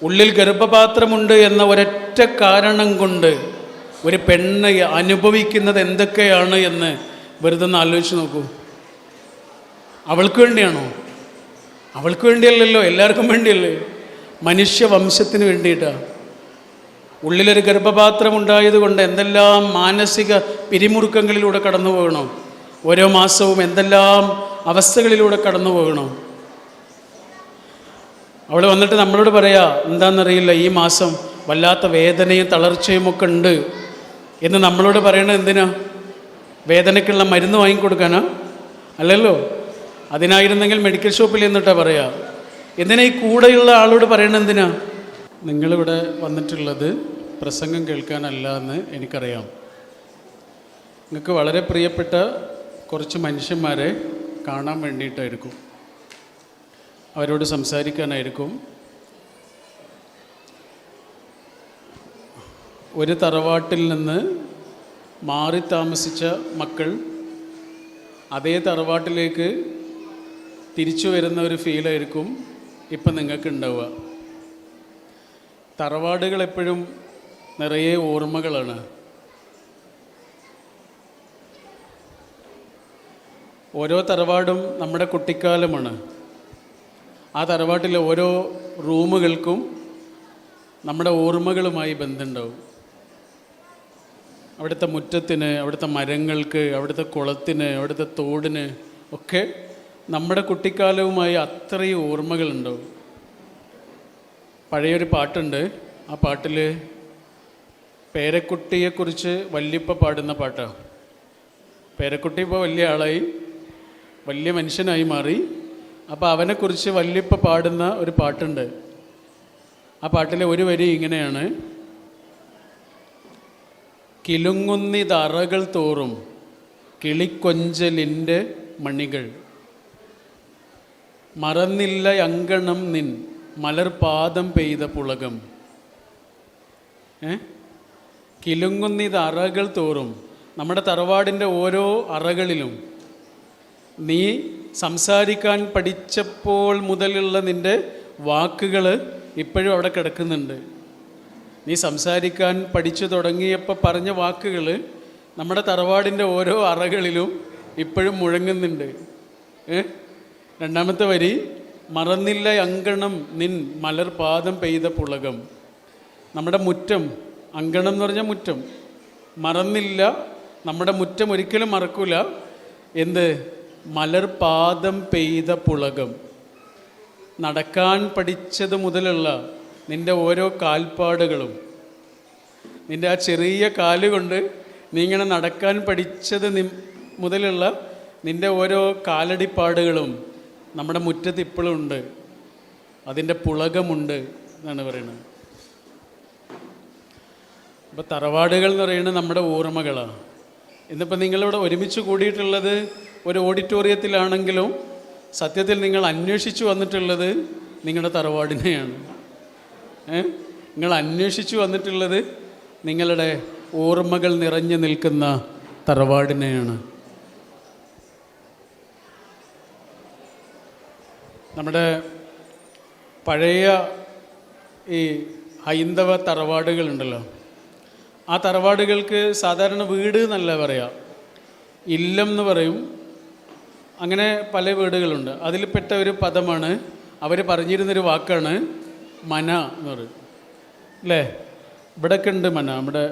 ഉള്ളിൽ ഗർഭപാത്രമുണ്ട് എന്ന ഒരൊറ്റ കാരണം കൊണ്ട് ഒരു പെണ്ണ് അനുഭവിക്കുന്നത് എന്തൊക്കെയാണ് എന്ന് വെറുതെ ഒന്ന് ആലോചിച്ച് നോക്കൂ. അവൾക്ക് വേണ്ടിയാണോ? അവൾക്ക് വേണ്ടിയല്ലല്ലോ, എല്ലാവർക്കും വേണ്ടിയല്ലേ? മനുഷ്യവംശത്തിന് വേണ്ടിയിട്ടാണ്. ഉള്ളിലൊരു ഗർഭപാത്രം ഉണ്ടായതുകൊണ്ട് എന്തെല്ലാം മാനസിക പിരിമുറുക്കങ്ങളിലൂടെ കടന്നു പോകണം. ഓരോ മാസവും എന്തെല്ലാം അവസ്ഥകളിലൂടെ കടന്നു പോകണം. അവൾ വന്നിട്ട് നമ്മളോട് പറയാ, എന്താണെന്നറിയില്ല, ഈ മാസം വല്ലാത്ത വേദനയും തളർച്ചയും ഒക്കെ ഉണ്ട് എന്ന് നമ്മളോട് പറയണത് എന്തിനാ? വേദനയ്ക്കുള്ള മരുന്ന് വാങ്ങിക്കൊടുക്കാനാ? അല്ലല്ലോ. അതിനായിരുന്നെങ്കിൽ മെഡിക്കൽ ഷോപ്പിൽ എന്നിട്ടാ പറയാ. എന്തിനാ ഈ കൂടെയുള്ള ആളോട് പറയണത് എന്തിനാ? നിങ്ങളിവിടെ വന്നിട്ടുള്ളത് പ്രസംഗം കേൾക്കാനല്ല എന്ന് എനിക്കറിയാം. നിങ്ങൾക്ക് വളരെ പ്രിയപ്പെട്ട കുറച്ച് മനുഷ്യന്മാരെ കാണാൻ വേണ്ടിയിട്ടായിരിക്കും, അവരോട് സംസാരിക്കാനായിരിക്കും. ഒരു തറവാട്ടിൽ നിന്ന് മാറി താമസിച്ച മക്കൾ അതേ തറവാട്ടിലേക്ക് തിരിച്ചു വരുന്ന ഒരു ഫീലായിരിക്കും ഇപ്പം നിങ്ങൾക്ക് ഉണ്ടാവുക. തറവാടുകൾ എപ്പോഴും നിറയെ ഓർമ്മകളാണ്. ഓരോ തറവാടും നമ്മുടെ കുട്ടിക്കാലമാണ്. ആ തറവാട്ടിലെ ഓരോ റൂമുകൾക്കും നമ്മുടെ ഓർമ്മകളുമായി ബന്ധമുണ്ടാവും. അവിടുത്തെ മുറ്റത്തിന്, അവിടുത്തെ മരങ്ങൾക്ക്, അവിടുത്തെ കുളത്തിന്, അവിടുത്തെ തോടിന് ഒക്കെ നമ്മുടെ കുട്ടിക്കാലവുമായി അത്രയും ഓർമ്മകളുണ്ടാവും. പഴയൊരു പാട്ടുണ്ട്. ആ പാട്ടിൽ പേരക്കുട്ടിയെക്കുറിച്ച് വല്യപ്പ പാടുന്ന പാട്ടാണ്. പേരക്കുട്ടി ഇപ്പോൾ വലിയ ആളായി, വലിയ മനുഷ്യനായി മാറി. അപ്പോൾ അവനെക്കുറിച്ച് വല്യപ്പ പാടുന്ന ഒരു പാട്ടുണ്ട്. ആ പാട്ടിലെ ഒരു വരി ഇങ്ങനെയാണ്: കിലുങ്ങുന്നിതറകൾ തോറും കിളിക്കൊഞ്ചലിൻ്റെ മണികൾ, മറന്നില്ല അങ്കണം നിൻ മലർപാദം പെയ്ത പുളകം. കിലുങ്ങുന്നിതറകൾ തോറും, നമ്മുടെ തറവാടിൻ്റെ ഓരോ അറകളിലും നീ സംസാരിക്കാൻ പഠിച്ചപ്പോൾ മുതലുള്ള നിൻ്റെ വാക്കുകൾ ഇപ്പോഴും അവിടെ കിടക്കുന്നുണ്ട്. നീ സംസാരിക്കാൻ പഠിച്ചു തുടങ്ങിയപ്പോൾ പറഞ്ഞ വാക്കുകൾ നമ്മുടെ തറവാടിൻ്റെ ഓരോ അറകളിലും ഇപ്പോഴും മുഴങ്ങുന്നുണ്ട്. രണ്ടാമത്തെ വരി: മറന്നില്ല അങ്കണം നിൻ മലർപാദം പെയ്ത പുളകം. നമ്മുടെ മുറ്റം, അങ്കണം എന്ന് പറഞ്ഞാൽ മുറ്റം, മറന്നില്ല, നമ്മുടെ മുറ്റം ഒരിക്കലും മറക്കൂല. എന്ത്? മലർപാദം പെയ്ത പുളകം. നടക്കാൻ പഠിച്ചത് മുതലുള്ള നിൻ്റെ ഓരോ കാൽപ്പാടുകളും, നിൻ്റെ ആ ചെറിയ കാലുകൊണ്ട് നീ ഇങ്ങനെ നടക്കാൻ പഠിച്ചത് മുതലുള്ള നിൻ്റെ ഓരോ കാലടിപ്പാടുകളും നമ്മുടെ മുറ്റത്ത് ഇപ്പോഴും ഉണ്ട്. അതിൻ്റെ പുളകമുണ്ട് എന്നാണ് പറയുന്നത്. അപ്പോൾ തറവാടുകൾ എന്ന് പറയുന്നത് നമ്മുടെ ഓർമ്മകളാണ്. ഇന്നിപ്പോൾ നിങ്ങളിവിടെ ഒരുമിച്ച് കൂടിയിട്ടുള്ളത് ഒരു ഓഡിറ്റോറിയത്തിലാണെങ്കിലും സത്യത്തിൽ നിങ്ങൾ അന്വേഷിച്ചു വന്നിട്ടുള്ളത് നിങ്ങളുടെ തറവാടിനെയാണ്. നിങ്ങൾ അന്വേഷിച്ചു വന്നിട്ടുള്ളത് നിങ്ങളുടെ ഓർമ്മകൾ നിറഞ്ഞു നിൽക്കുന്ന തറവാടിനെയാണ്. നമ്മുടെ പഴയ ഈ ഹൈന്ദവ തറവാടുകളുണ്ടല്ലോ, ആ തറവാടുകൾക്ക് സാധാരണ വീട് എന്നല്ല പറയാം, ഇല്ലം എന്ന് പറയും. അങ്ങനെ പല വീടുകളുണ്ട്. അതിൽപ്പെട്ട ഒരു പദമാണ്, അവർ പറഞ്ഞിരുന്നൊരു വാക്കാണ് മന എന്ന് പറയും. അല്ലേ? ഇവിടെയൊക്കെ ഉണ്ട് മന. നമ്മുടെ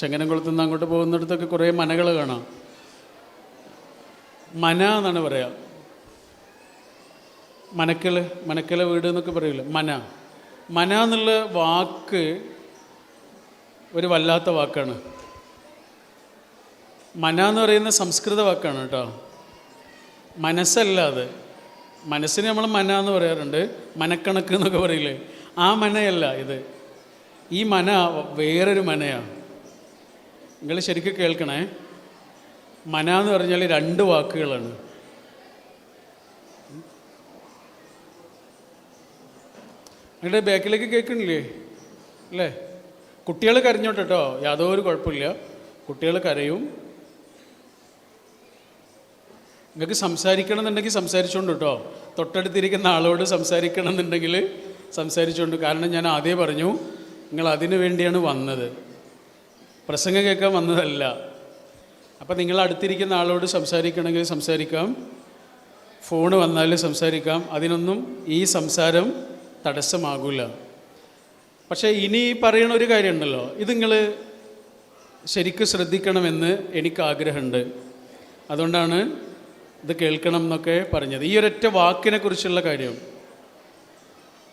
ചങ്ങനംകുളത്തു നിന്ന് അങ്ങോട്ട് പോകുന്നിടത്തൊക്കെ കുറേ മനകൾ കാണാം. മന എന്നാണ് പറയാം. മനക്കല വീട് എന്നൊക്കെ പറയില്ല, മന. മന എന്നുള്ള വാക്ക് ഒരു വല്ലാത്ത വാക്കാണ്. മന എന്ന് പറയുന്ന സംസ്കൃത വാക്കാണ് കേട്ടോ, മനസ്സല്ല അത്. മനസ്സിന് നമ്മൾ മന എന്ന് പറയാറുണ്ട്, മനക്കണക്ക് എന്നൊക്കെ പറയില്ലേ, ആ മനയല്ല ഇത്. ഈ മന വേറൊരു മനയാണ്. നിങ്ങൾ ശരിക്കും കേൾക്കണേ. മന എന്ന് പറഞ്ഞാൽ രണ്ട് വാക്കുകളാണ്. നിങ്ങളുടെ ബാക്കിലേക്ക് കേൾക്കണില്ലേ? അല്ലേ? കുട്ടികൾ കരഞ്ഞോട്ടെ കേട്ടോ, യാതൊരു കുഴപ്പമില്ല. കുട്ടികൾ കരയും. നിങ്ങൾക്ക് സംസാരിക്കണം എന്നുണ്ടെങ്കിൽ സംസാരിച്ചോണ്ട് കേട്ടോ. തൊട്ടടുത്തിരിക്കുന്ന ആളോട് സംസാരിക്കണം എന്നുണ്ടെങ്കിൽ സംസാരിച്ചുകൊണ്ട്. കാരണം ഞാൻ ആദ്യം പറഞ്ഞു, നിങ്ങൾ അതിനു വേണ്ടിയാണ് വന്നത്, പ്രസംഗം കേൾക്കാൻ വന്നതല്ല. അപ്പം നിങ്ങൾ അടുത്തിരിക്കുന്ന ആളോട് സംസാരിക്കണമെങ്കിൽ സംസാരിക്കാം, ഫോണ് വന്നാൽ സംസാരിക്കാം, അതിനൊന്നും ഈ സംസാരം തടസ്സമാകില്ല. പക്ഷേ ഇനി പറയണ ഒരു കാര്യമുണ്ടല്ലോ, ഇത് നിങ്ങൾ ശരിക്കും ശ്രദ്ധിക്കണമെന്ന് എനിക്ക് ആഗ്രഹമുണ്ട്. അതുകൊണ്ടാണ് ഇത് കേൾക്കണം എന്നൊക്കെ പറഞ്ഞത്. ഈ ഒരൊറ്റ വാക്കിനെ കുറിച്ചുള്ള കാര്യം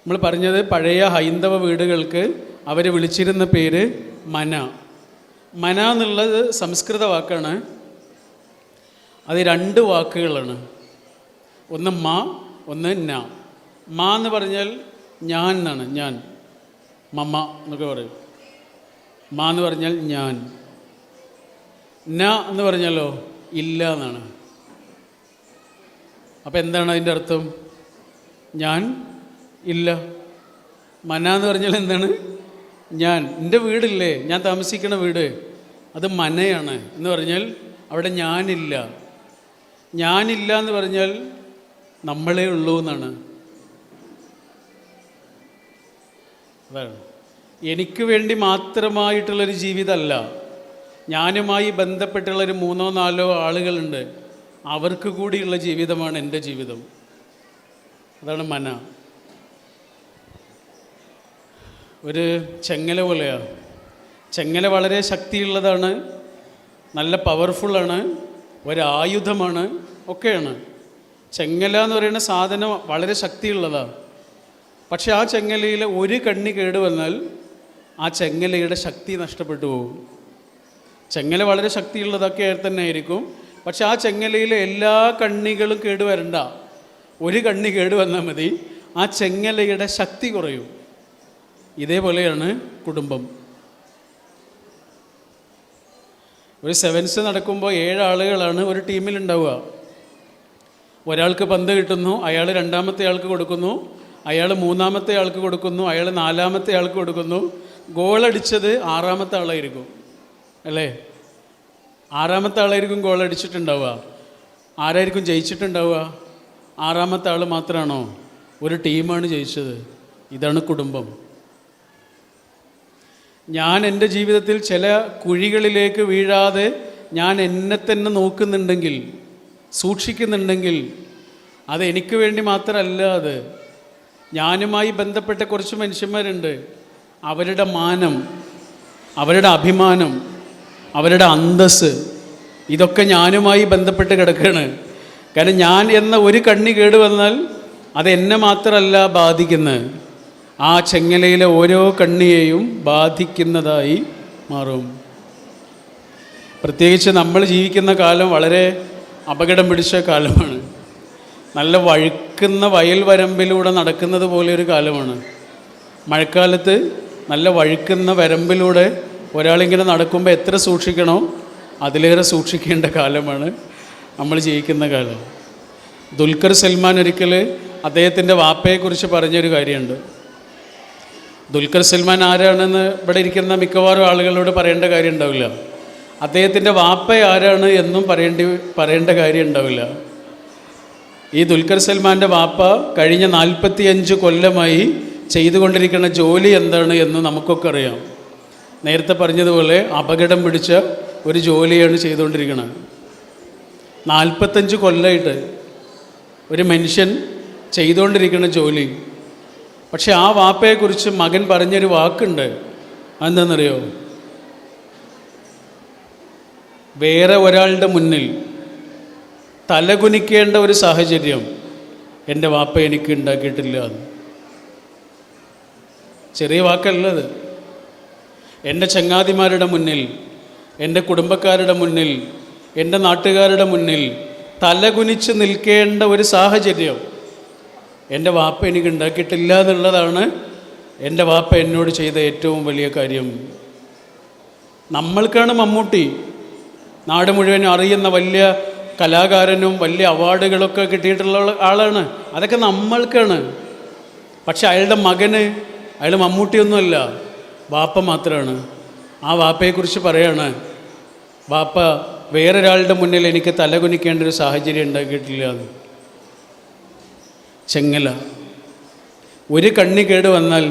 നമ്മൾ പറഞ്ഞത്, പഴയ ഹൈന്ദവ വീടുകൾക്ക് അവർ വിളിച്ചിരുന്ന പേര് മന. മന എന്നുള്ളത് സംസ്കൃത വാക്കാണ്. അത് 2 വാക്കുകളാണ്, ഒന്ന് മ, ഒന്ന് ന. മ എന്ന് പറഞ്ഞാൽ ഞാൻ എന്നാണ്, ഞാൻ, മമ്മ എന്നൊക്കെ പറയും. മ എന്ന് പറഞ്ഞാൽ ഞാൻ. ന എന്ന് പറഞ്ഞാലോ ഇല്ല എന്നാണ്. അപ്പം എന്താണ് അതിൻ്റെ അർത്ഥം? ഞാൻ ഇല്ല. മന എന്ന് പറഞ്ഞാൽ എന്താണ്? ഞാൻ. എൻ്റെ വീടില്ലേ, ഞാൻ താമസിക്കുന്ന വീട്, അത് മനയാണ് എന്ന് പറഞ്ഞാൽ അവിടെ ഞാനില്ല. ഞാനില്ല എന്ന് പറഞ്ഞാൽ നമ്മളേ ഉള്ളൂ എന്നാണ്. അതാണ്. എനിക്ക് വേണ്ടി മാത്രമായിട്ടുള്ളൊരു ജീവിതമല്ല, ഞാനുമായി ബന്ധപ്പെട്ടുള്ളൊരു 3-4 ആളുകളുണ്ട്, അവർക്ക് കൂടിയുള്ള ജീവിതമാണ് എൻ്റെ ജീവിതം. അതാണ് മന. ഒരു ചെങ്ങല പോലെയാണ്. ചെങ്ങല വളരെ ശക്തിയുള്ളതാണ്, നല്ല പവർഫുള്ളാണ്, ഒരായുധമാണ്, ഒക്കെയാണ്. ചെങ്ങല എന്ന് പറയുന്ന സാധനം വളരെ ശക്തിയുള്ളതാണ്. പക്ഷെ ആ ചെങ്ങലയിൽ ഒരു കണ്ണി കേടുവന്നാൽ ആ ചെങ്ങലയുടെ ശക്തി നഷ്ടപ്പെട്ടു പോകും. ചെങ്ങല വളരെ ശക്തിയുള്ളതൊക്കെ തന്നെ ആയിരിക്കും, പക്ഷെ ആ ചെങ്ങലയിലെ എല്ലാ കണ്ണികളും കേടുവരണ്ട. ഒരു കണ്ണി കേടുവന്നാൽ മതി, ആ ചെങ്ങലയുടെ ശക്തി കുറയും. ഇതേപോലെയാണ് കുടുംബം. ഒരു സെവൻസ് നടക്കുമ്പോൾ 7 ആളുകളാണ് ഒരു ടീമിലുണ്ടാവുക. ഒരാൾക്ക് പന്ത് കിട്ടുന്നു, അയാൾ 2ാമത്തെ ആൾക്ക് കൊടുക്കുന്നു, അയാൾ 3ാമത്തെ ആൾക്ക് കൊടുക്കുന്നു, അയാൾ 4ാമത്തെ ആൾക്ക് കൊടുക്കുന്നു. ഗോളടിച്ചത് 6ാമത്തെ ആളായിരിക്കും, അല്ലേ? 6ാമത്തെ ആളായിരിക്കും ഗോളടിച്ചിട്ടുണ്ടാവുക. ആരായിരിക്കും ജയിച്ചിട്ടുണ്ടാവുക? 6ാമത്തെ ആൾ മാത്രമാണോ? ഒരു ടീമാണ് ജയിച്ചത്. ഇതാണ് കുടുംബം. ഞാൻ എൻ്റെ ജീവിതത്തിൽ ചില കുഴികളിലേക്ക് വീഴാതെ ഞാൻ എന്നെ തന്നെ നോക്കുന്നുണ്ടെങ്കിൽ, സൂക്ഷിക്കുന്നുണ്ടെങ്കിൽ, അത് എനിക്ക് വേണ്ടി മാത്രമല്ല, അത് ഞാനുമായി ബന്ധപ്പെട്ട കുറച്ച് മനുഷ്യന്മാരുണ്ട്. അവരുടെ മാനം, അവരുടെ അഭിമാനം, അവരുടെ അന്തസ്സ്, ഇതൊക്കെ ഞാനുമായി ബന്ധപ്പെട്ട് കിടക്കുകയാണ്. കാരണം ഞാൻ എന്ന ഒരു കണ്ണി കേടുവന്നാൽ അത് എന്നെ മാത്രമല്ല ബാധിക്കുന്നത്, ആ ചെങ്ങലയിലെ ഓരോ കണ്ണിയെയും ബാധിക്കുന്നതായി മാറും. പ്രത്യേകിച്ച് നമ്മൾ ജീവിക്കുന്ന കാലം വളരെ അപകടം പിടിച്ച കാലമാണ്. നല്ല വഴുക്കുന്ന വയൽ വരമ്പിലൂടെ നടക്കുന്നത് പോലെ ഒരു കാലമാണ്. മഴക്കാലത്ത് നല്ല വഴുക്കുന്ന വരമ്പിലൂടെ ഒരാളിങ്ങനെ നടക്കുമ്പോൾ എത്ര സൂക്ഷിക്കണോ അതിലേറെ സൂക്ഷിക്കേണ്ട കാലമാണ് നമ്മൾ ജീവിക്കുന്ന കാലം. ദുൽഖർ സൽമാൻ ഒരിക്കൽ അദ്ദേഹത്തിൻ്റെ വാപ്പയെക്കുറിച്ച് പറഞ്ഞൊരു കാര്യമുണ്ട്. ദുൽഖർ സൽമാൻ ആരാണെന്ന് ഇവിടെ ഇരിക്കുന്ന മിക്കവാറും ആളുകളോട് പറയേണ്ട കാര്യം ഉണ്ടാവില്ല. അദ്ദേഹത്തിൻ്റെ വാപ്പ ആരാണ് എന്നും പറയേണ്ട കാര്യം ഉണ്ടാവില്ല. ഈ ദുൽഖർ സൽമാൻ്റെ വാപ്പ കഴിഞ്ഞ 45 കൊല്ലമായി ചെയ്തുകൊണ്ടിരിക്കുന്ന ജോലി എന്താണ് എന്ന് നമുക്കൊക്കെ അറിയാം. നേരത്തെ പറഞ്ഞതുപോലെ അപകടം പിടിച്ച ഒരു ജോലിയാണ് ചെയ്തുകൊണ്ടിരിക്കുന്നത്. 45 കൊല്ലമായിട്ട് ഒരു മനുഷ്യൻ ചെയ്തുകൊണ്ടിരിക്കുന്ന ജോലി. പക്ഷെ ആ വാപ്പയെക്കുറിച്ച് മകൻ പറഞ്ഞൊരു വാക്കുണ്ട്. അതെന്താണെന്നറിയോ? വേറെ ഒരാളുടെ മുന്നിൽ തലകുനിക്കേണ്ട ഒരു സാഹചര്യം എൻ്റെ വാപ്പ എനിക്ക് ഉണ്ടാക്കിയിട്ടില്ല. ചെറിയ വാക്കല്ലത്. എൻ്റെ ചങ്ങാതിമാരുടെ മുന്നിൽ, എൻ്റെ കുടുംബക്കാരുടെ മുന്നിൽ, എൻ്റെ നാട്ടുകാരുടെ മുന്നിൽ തലകുനിച്ച് നിൽക്കേണ്ട ഒരു സാഹചര്യം എൻ്റെ വാപ്പ എനിക്ക് ഉണ്ടാക്കിയിട്ടില്ല എന്നുള്ളതാണ് എൻ്റെ വാപ്പ എന്നോട് ചെയ്ത ഏറ്റവും വലിയ കാര്യം. നമ്മൾക്കാണ് മമ്മൂട്ടി, നാട് മുഴുവൻ അറിയുന്ന വലിയ കലാകാരനും വലിയ അവാർഡുകളൊക്കെ കിട്ടിയിട്ടുള്ള ആളാണ്. അതൊക്കെ നമ്മൾക്കാണ്. പക്ഷെ അയാളുടെ മകന്, അയാൾ മമ്മൂട്ടിയൊന്നുമല്ല, വാപ്പ മാത്രമാണ്. ആ വാപ്പയെക്കുറിച്ച് പറയാണ്, വാപ്പ വേറൊരാളുടെ മുന്നിൽ എനിക്ക് തലകുനിക്കേണ്ട ഒരു സാഹചര്യം ഉണ്ടാക്കിയിട്ടില്ല. ചെങ്ങല. ഒരു കണ്ണി കേടുവന്നാൽ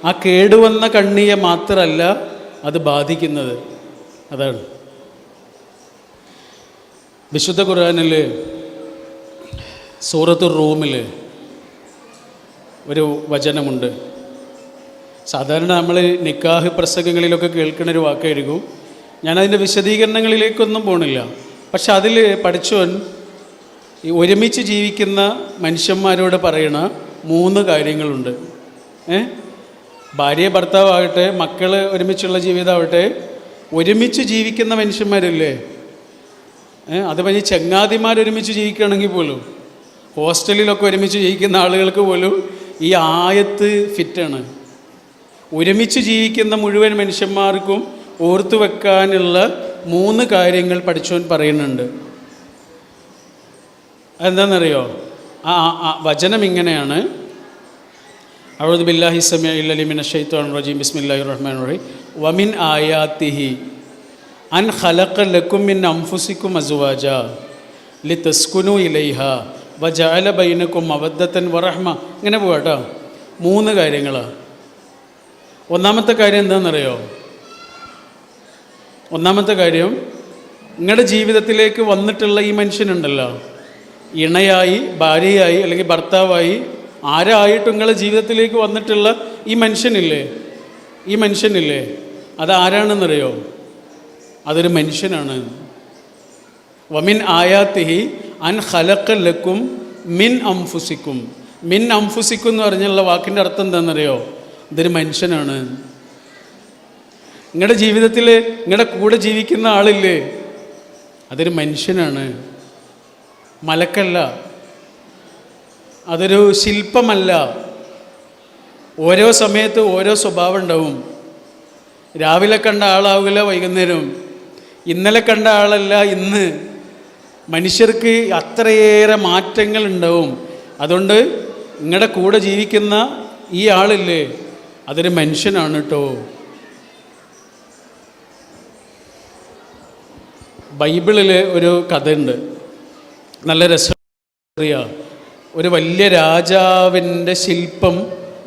ആ കേടുവന്ന കണ്ണിയെ മാത്രമല്ല അത് ബാധിക്കുന്നത്. അതാണ് വിശുദ്ധ ഖുർആനിൽ സൂറത്തുർ റൂമിൽ ഒരു വചനമുണ്ട്. സാധാരണ നമ്മൾ നിക്കാഹ് പ്രസംഗങ്ങളിലൊക്കെ കേൾക്കുന്ന ഒരു വാക്കായിരിക്കും. ഞാനതിൻ്റെ വിശദീകരണങ്ങളിലേക്കൊന്നും പോണില്ല. പക്ഷെ അതിൽ പഠിച്ചവൻ ഈ ഒരുമിച്ച് ജീവിക്കുന്ന മനുഷ്യന്മാരോട് പറയണ 3 കാര്യങ്ങളുണ്ട്. ഭാര്യ ഭർത്താവാകട്ടെ, മക്കൾ ഒരുമിച്ചുള്ള ജീവിതമാവട്ടെ, ഒരുമിച്ച് ജീവിക്കുന്ന മനുഷ്യന്മാരില്ലേ, അത് പറഞ്ഞ് ചങ്ങാതിമാരൊരുമിച്ച് ജീവിക്കുകയാണെങ്കിൽ പോലും, ഹോസ്റ്റലിലൊക്കെ ഒരുമിച്ച് ജീവിക്കുന്ന ആളുകൾക്ക് പോലും ഈ ആയത്ത് ഫിറ്റാണ്. ഒരുമിച്ച് ജീവിക്കുന്ന മുഴുവൻ മനുഷ്യന്മാർക്കും ഓർത്തു വെക്കാനുള്ള 3 കാര്യങ്ങൾ പഠിച്ചവൻ പറയുന്നുണ്ട്. അതെന്താണെന്നറിയോ? ആ വചനം ഇങ്ങനെയാണ്: അഊദു ബില്ലാഹി സമീഇൽ അലീം മിനശ് ശൈത്വാനിർ റജീം ബിസ്മില്ലാഹിർ റഹ്മാനിർ റഹീം വമിൻ ആയാതിഹി അൻ ഖലഖ ലക്കും മിൻ അൻഫുസിക്കും അസ്വാജാ ലിതസ്കുനു ഇലൈഹാ വജഅല ബൈനക്കും മവദ്ദതൻ വറഹ്മ. ഇങ്ങനെ പോവാട്ടോ. 3 കാര്യങ്ങളാണ്. ഒന്നാമത്തെ കാര്യം എന്താണെന്നറിയോ? ഒന്നാമത്തെ കാര്യം, നിങ്ങളുടെ ജീവിതത്തിലേക്ക് വന്നിട്ടുള്ള ഈ മനുഷ്യനുണ്ടല്ലോ, ഇണയായി, ഭാര്യയായി, അല്ലെങ്കിൽ ഭർത്താവായി, ആരായിട്ടും നിങ്ങളുടെ ജീവിതത്തിലേക്ക് വന്നിട്ടുള്ള ഈ മനുഷ്യനില്ലേ, അതാരാണെന്നറിയോ? അതൊരു മനുഷ്യനാണ്. വമിൻ ആയാത്തിഹി അൻ ഖലഖ ലക്കും മിൻ അംഫുസിക്കും. മിൻ അംഫുസിക്കും എന്ന് പറഞ്ഞുള്ള വാക്കിൻ്റെ അർത്ഥം എന്താണെന്നറിയോ? ഇതൊരു മനുഷ്യനാണ്. നിങ്ങളുടെ ജീവിതത്തിൽ നിങ്ങളുടെ കൂടെ ജീവിക്കുന്ന ആളില്ലേ, അതൊരു മനുഷ്യനാണ്, മലക്കല്ല, അതൊരു ശില്പമല്ല. ഓരോ സമയത്ത് ഓരോ സ്വഭാവം ഉണ്ടാവും. രാവിലെ കണ്ട ആളാവില്ല വൈകുന്നേരം, ഇന്നലെ കണ്ട ആളല്ല ഇന്ന്. മനുഷ്യർക്ക് അത്രയേറെ മാറ്റങ്ങൾ ഉണ്ടാവും. അതുകൊണ്ട് നിങ്ങളുടെ കൂടെ ജീവിക്കുന്ന ഈ ആളില്ലേ, അതൊരു മനുഷ്യനാണ് കേട്ടോ. ബൈബിളിൽ ഒരു കഥയുണ്ട്, നല്ല രസറിയ. ഒരു വലിയ രാജാവിൻ്റെ ശില്പം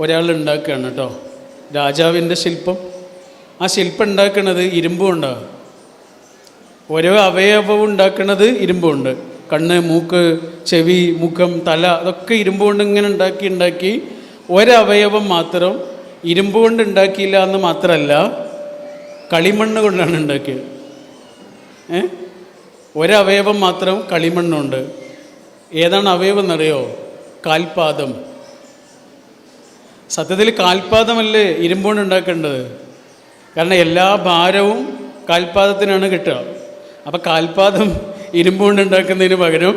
ഒരാൾ ഉണ്ടാക്കുകയാണ് കേട്ടോ. രാജാവിൻ്റെ ശില്പം. ആ ശില്പം ഉണ്ടാക്കുന്നത് ഇരുമ്പ് കൊണ്ടാണ്. ഓരോ അവയവവും ഉണ്ടാക്കുന്നത് ഇരുമ്പുണ്ട്. കണ്ണ്, മൂക്ക്, ചെവി, മുഖം, തല, അതൊക്കെ ഇരുമ്പ് കൊണ്ട് ഇങ്ങനെ ഉണ്ടാക്കി ഒരവയവം മാത്രം ഇരുമ്പ് കൊണ്ട് ഉണ്ടാക്കിയില്ല എന്ന് മാത്രമല്ല, കളിമണ്ണ് കൊണ്ടാണ് ഉണ്ടാക്കിയത്. ഒരവയവം മാത്രം കളിമണ്ണുണ്ട്. ഏതാണ് അവയവം എന്നറിയോ? കാൽപാദം. സത്യത്തിൽ കാൽപാദമല്ലേ ഇരുമ്പുകൊണ്ട് ഉണ്ടാക്കേണ്ടത്? കാരണം എല്ലാ ഭാരവും കാൽപാദത്തിനാണ് കിട്ടുക. അപ്പം കാൽപാദം ഇരുമ്പുകൊണ്ട് ഉണ്ടാക്കുന്നതിന് പകരം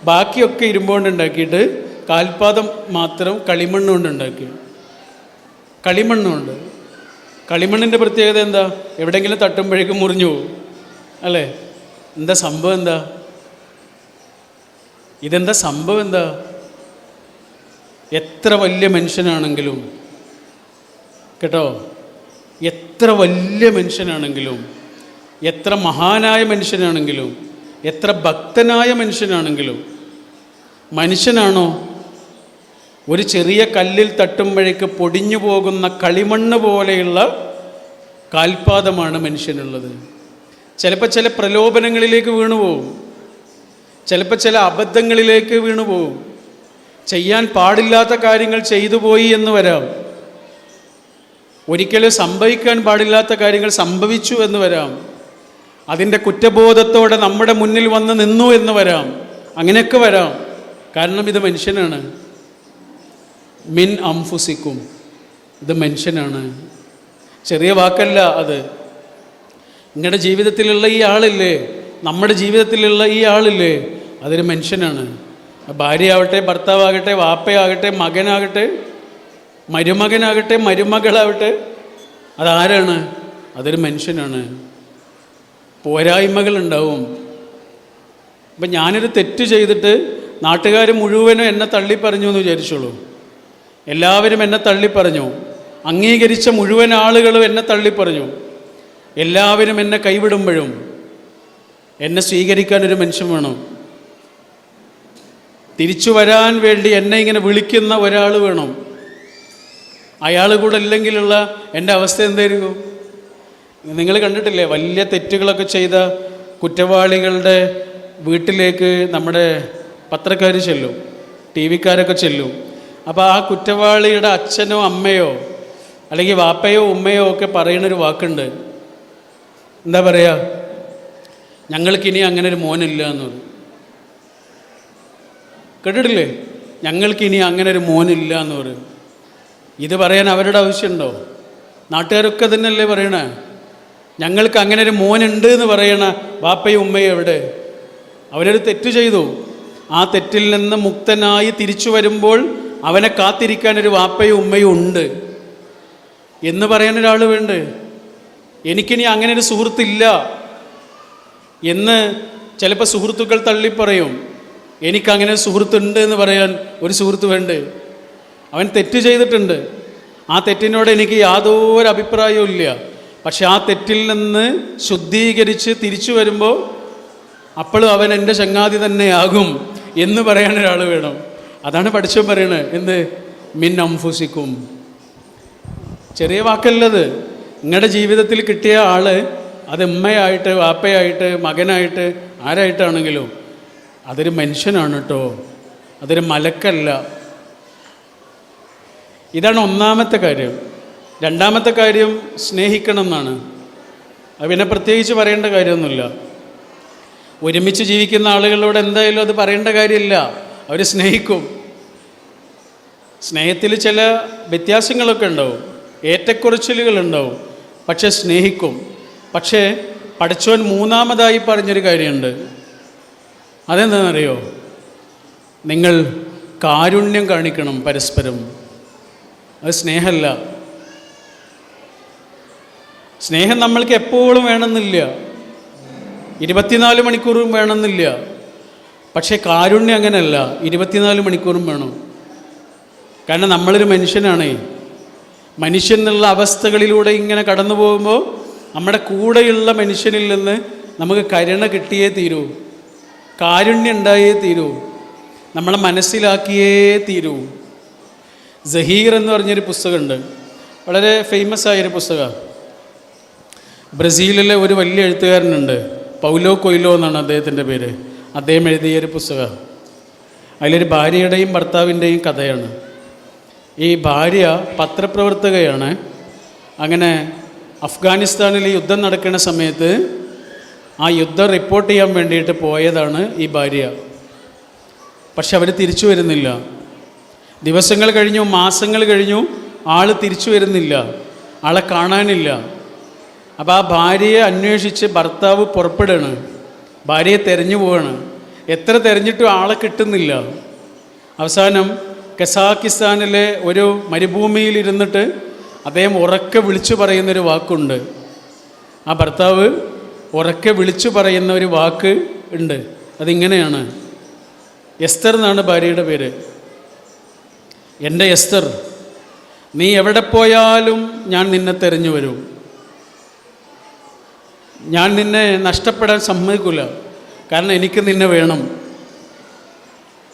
ബാക്കിയൊക്കെ ഇരുമ്പുകൊണ്ട് ഉണ്ടാക്കിയിട്ട് കാൽപാദം മാത്രം കളിമണ്ണുകൊണ്ട് ഉണ്ടാക്കി. കളിമണ്ണുണ്ട്. കളിമണ്ണിൻ്റെ പ്രത്യേകത എന്താ? എവിടെയെങ്കിലും തട്ടുമ്പോഴേക്കും മുറിഞ്ഞു പോകും അല്ലേ? എന്താ സംഭവം? ഇതെന്താ സംഭവം? എത്ര വലിയ മനുഷ്യനാണെങ്കിലും കേട്ടോ, എത്ര വലിയ മനുഷ്യനാണെങ്കിലും, എത്ര മഹാനായ മനുഷ്യനാണെങ്കിലും, എത്ര ഭക്തനായ മനുഷ്യനാണെങ്കിലും, മനുഷ്യനാണോ? ഒരു ചെറിയ കല്ലിൽ തട്ടുമ്പോഴേക്ക് പൊടിഞ്ഞു പോകുന്ന കളിമണ്ണ് പോലെയുള്ള കാൽപാദമാണ് മനുഷ്യനുള്ളത്. ചിലപ്പോൾ ചില പ്രലോഭനങ്ങളിലേക്ക് വീണുപോകും, ചിലപ്പോൾ ചില അബദ്ധങ്ങളിലേക്ക് വീണുപോകും, ചെയ്യാൻ പാടില്ലാത്ത കാര്യങ്ങൾ ചെയ്തു പോയി എന്ന് വരാം, ഒരിക്കലും സംഭവിക്കാൻ പാടില്ലാത്ത കാര്യങ്ങൾ സംഭവിച്ചു എന്ന് വരാം, അതിൻ്റെ കുറ്റബോധത്തോടെ നമ്മുടെ മുന്നിൽ വന്ന് നിന്നു എന്ന് വരാം, അങ്ങനെയൊക്കെ വരാം. കാരണം ഇത് മനുഷ്യനാണ്. മിൻ അംഫുസിക്കും, ഇത് മനുഷ്യനാണ്. ചെറിയ വാക്കല്ല അത്. നിങ്ങളുടെ ജീവിതത്തിലുള്ള ഈ ആളില്ലേ, നമ്മുടെ ജീവിതത്തിലുള്ള ഈ ആളില്ലേ, അതൊരു മനുഷ്യനാണ്. ഭാര്യയാവട്ടെ, ഭർത്താവാകട്ടെ, വാപ്പയാകട്ടെ, മകനാകട്ടെ, മരുമകനാകട്ടെ, മരുമകളാവട്ടെ, അതാരാണ്? അതൊരു മനുഷ്യനാണ്. പോരായ്മകളുണ്ടാവും. അപ്പം ഞാനൊരു തെറ്റ് ചെയ്തിട്ട് നാട്ടുകാർ മുഴുവനും എന്നെ തള്ളിപ്പറഞ്ഞു എന്ന് വിചാരിച്ചോളൂ. എല്ലാവരും എന്നെ തള്ളിപ്പറഞ്ഞു, അംഗീകരിച്ച മുഴുവൻ ആളുകളും എന്നെ തള്ളിപ്പറഞ്ഞു. എല്ലാവരും എന്നെ കൈവിടുമ്പോഴും എന്നെ സ്വീകരിക്കാനൊരു മനുഷ്യൻ വേണം. തിരിച്ചു വരാൻ വേണ്ടി എന്നെ ഇങ്ങനെ വിളിക്കുന്ന ഒരാൾ വേണം. അയാൾ കൂടെ ഇല്ലെങ്കിലുള്ള എൻ്റെ അവസ്ഥ എന്തായിരിക്കും? നിങ്ങൾ കണ്ടിട്ടില്ലേ, വലിയ തെറ്റുകളൊക്കെ ചെയ്ത കുറ്റവാളികളുടെ വീട്ടിലേക്ക് നമ്മുടെ പത്രക്കാർ ചെല്ലും, ടി വിക്കാരൊക്കെ ചെല്ലും. അപ്പോൾ ആ കുറ്റവാളിയുടെ അച്ഛനോ അമ്മയോ അല്ലെങ്കിൽ വാപ്പയോ ഉമ്മയോ ഒക്കെ പറയുന്നൊരു വാക്കുണ്ട്. എന്താ പറയുക? ഞങ്ങൾക്കിനി അങ്ങനെ ഒരു മോനില്ല എന്ന് പറയും. കേട്ടിട്ടില്ലേ? ഞങ്ങൾക്കിനി അങ്ങനെ ഒരു മോനില്ല എന്ന് പറയും. ഇത് പറയാൻ അവരുടെ ആവശ്യമുണ്ടോ? നാട്ടുകാരൊക്കെ തന്നെയല്ലേ പറയണേ. ഞങ്ങൾക്ക് അങ്ങനെ ഒരു മോനുണ്ട് എന്ന് പറയണ വാപ്പയും ഉമ്മയും എവിടെ? അവരൊരു തെറ്റ് ചെയ്തു, ആ തെറ്റിൽ നിന്ന് മുക്തനായി തിരിച്ചു വരുമ്പോൾ അവനെ കാത്തിരിക്കാൻ ഒരു വാപ്പയും ഉമ്മയും ഉണ്ട് എന്ന് പറയാൻ ഒരാൾ വേണ്ടേ? എനിക്കിനി അങ്ങനെ ഒരു സുഹൃത്തില്ല എന്ന് ചിലപ്പോൾ സുഹൃത്തുക്കൾ തള്ളിപ്പറയും. എനിക്കങ്ങനെ സുഹൃത്തുണ്ട് എന്ന് പറയാൻ ഒരു സുഹൃത്ത് വേണ്ടേ? അവൻ തെറ്റ് ചെയ്തിട്ടുണ്ട്, ആ തെറ്റിനോട് എനിക്ക് യാതൊരു അഭിപ്രായവും ഇല്ല. പക്ഷെ ആ തെറ്റിൽ നിന്ന് ശുദ്ധീകരിച്ച് തിരിച്ചു വരുമ്പോൾ അപ്പോഴും അവൻ എൻ്റെ ചങ്ങാതി തന്നെയാകും എന്ന് പറയാൻ ഒരാൾ വേണം. അതാണ് പഠിച്ചവൻ പറയണത്. എന്ത്? മിൻ അംഫുസിക്കും. ചെറിയ വാക്കല്ലത്. നിങ്ങളുടെ ജീവിതത്തിൽ കിട്ടിയ ആൾ, അത് ഉമ്മയായിട്ട് വാപ്പയായിട്ട് മകനായിട്ട് ആരായിട്ടാണെങ്കിലും അതൊരു മനുഷ്യനാണ് കേട്ടോ, അതൊരു മലക്കല്ല. ഇതാണ് ഒന്നാമത്തെ കാര്യം. രണ്ടാമത്തെ കാര്യം സ്നേഹിക്കണം എന്നാണ്. അത് പിന്നെ പ്രത്യേകിച്ച് പറയേണ്ട കാര്യമൊന്നുമില്ല. ഒരുമിച്ച് ജീവിക്കുന്ന ആളുകളോട് എന്തായാലും അത് പറയേണ്ട കാര്യമില്ല, അവർ സ്നേഹിക്കും. സ്നേഹത്തിൽ ചില വ്യത്യാസങ്ങളൊക്കെ ഉണ്ടാവും, ഏറ്റക്കുറച്ചിലുകളുണ്ടാവും, പക്ഷെ സ്നേഹിക്കും. പക്ഷേ പഠിച്ചവൻ മൂന്നാമതായി പറഞ്ഞൊരു കാര്യമുണ്ട്. അതെന്താണെന്നറിയോ? നിങ്ങൾ കാരുണ്യം കാണിക്കണം പരസ്പരം. അത് സ്നേഹമല്ല. സ്നേഹം നമ്മൾക്ക് എപ്പോഴും വേണമെന്നില്ല, 24 മണിക്കൂറും വേണമെന്നില്ല. പക്ഷേ കാരുണ്യം അങ്ങനെയല്ല, 24 മണിക്കൂറും വേണം. കാരണം നമ്മളൊരു മനുഷ്യനാണ്. മനുഷ്യൻ എന്നുള്ള അവസ്ഥകളിലൂടെ ഇങ്ങനെ കടന്നു പോകുമ്പോൾ നമ്മുടെ കൂടെയുള്ള മനുഷ്യനിൽ നിന്ന് നമുക്ക് കരുണ കിട്ടിയേ തീരൂ, കാരുണ്യം ഉണ്ടായേ തീരൂ, നമ്മളെ മനസ്സിലാക്കിയേ തീരൂ. സഹീർ എന്ന് പറഞ്ഞൊരു പുസ്തകമുണ്ട്, വളരെ ഫേമസ് ആയൊരു പുസ്തകമാണ്. ബ്രസീലിലെ ഒരു വലിയ എഴുത്തുകാരനുണ്ട്, പൗലോ കൊയ്ലോ എന്നാണ് അദ്ദേഹത്തിൻ്റെ പേര്. അദ്ദേഹം എഴുതിയൊരു പുസ്തകമാണ്. അതിലൊരു ഭാര്യയുടെയും ഭർത്താവിൻ്റെയും കഥയാണ്. ഈ ഭാര്യ പത്രപ്രവർത്തകയാണ്. അങ്ങനെ അഫ്ഗാനിസ്ഥാനിൽ യുദ്ധം നടക്കുന്ന സമയത്ത് ആ യുദ്ധം റിപ്പോർട്ട് ചെയ്യാൻ വേണ്ടിയിട്ട് പോയതാണ് ഈ ഭാര്യ. പക്ഷെ അവർ തിരിച്ചു വരുന്നില്ല. ദിവസങ്ങൾ കഴിഞ്ഞു, മാസങ്ങൾ കഴിഞ്ഞു, ആൾ തിരിച്ചു വരുന്നില്ല, ആളെ കാണാനില്ല. അപ്പോൾ ആ ഭാര്യയെ അന്വേഷിച്ച് ഭർത്താവ് പുറപ്പെടുകയാണ്, ഭാര്യയെ തെരഞ്ഞു പോവാണ്. എത്ര തെരഞ്ഞിട്ടും ആളെ കിട്ടുന്നില്ല. അവസാനം കസാക്കിസ്ഥാനിലെ ഒരു മരുഭൂമിയിലിരുന്നിട്ട് അദ്ദേഹം ഉറക്കെ വിളിച്ചു പറയുന്നൊരു വാക്കുണ്ട്. ആ ഭർത്താവ് ഉറക്കെ വിളിച്ചു പറയുന്ന ഒരു വാക്ക് ഉണ്ട്. അതിങ്ങനെയാണ്, എസ്തർ എന്നാണ് ഭാര്യയുടെ പേര്. എൻ്റെ എസ്തർ, നീ എവിടെ പോയാലും ഞാൻ നിന്നെ തെരഞ്ഞു വരും, ഞാൻ നിന്നെ നഷ്ടപ്പെടാൻ സമ്മതിക്കില്ല. കാരണം എനിക്ക് നിന്നെ വേണം.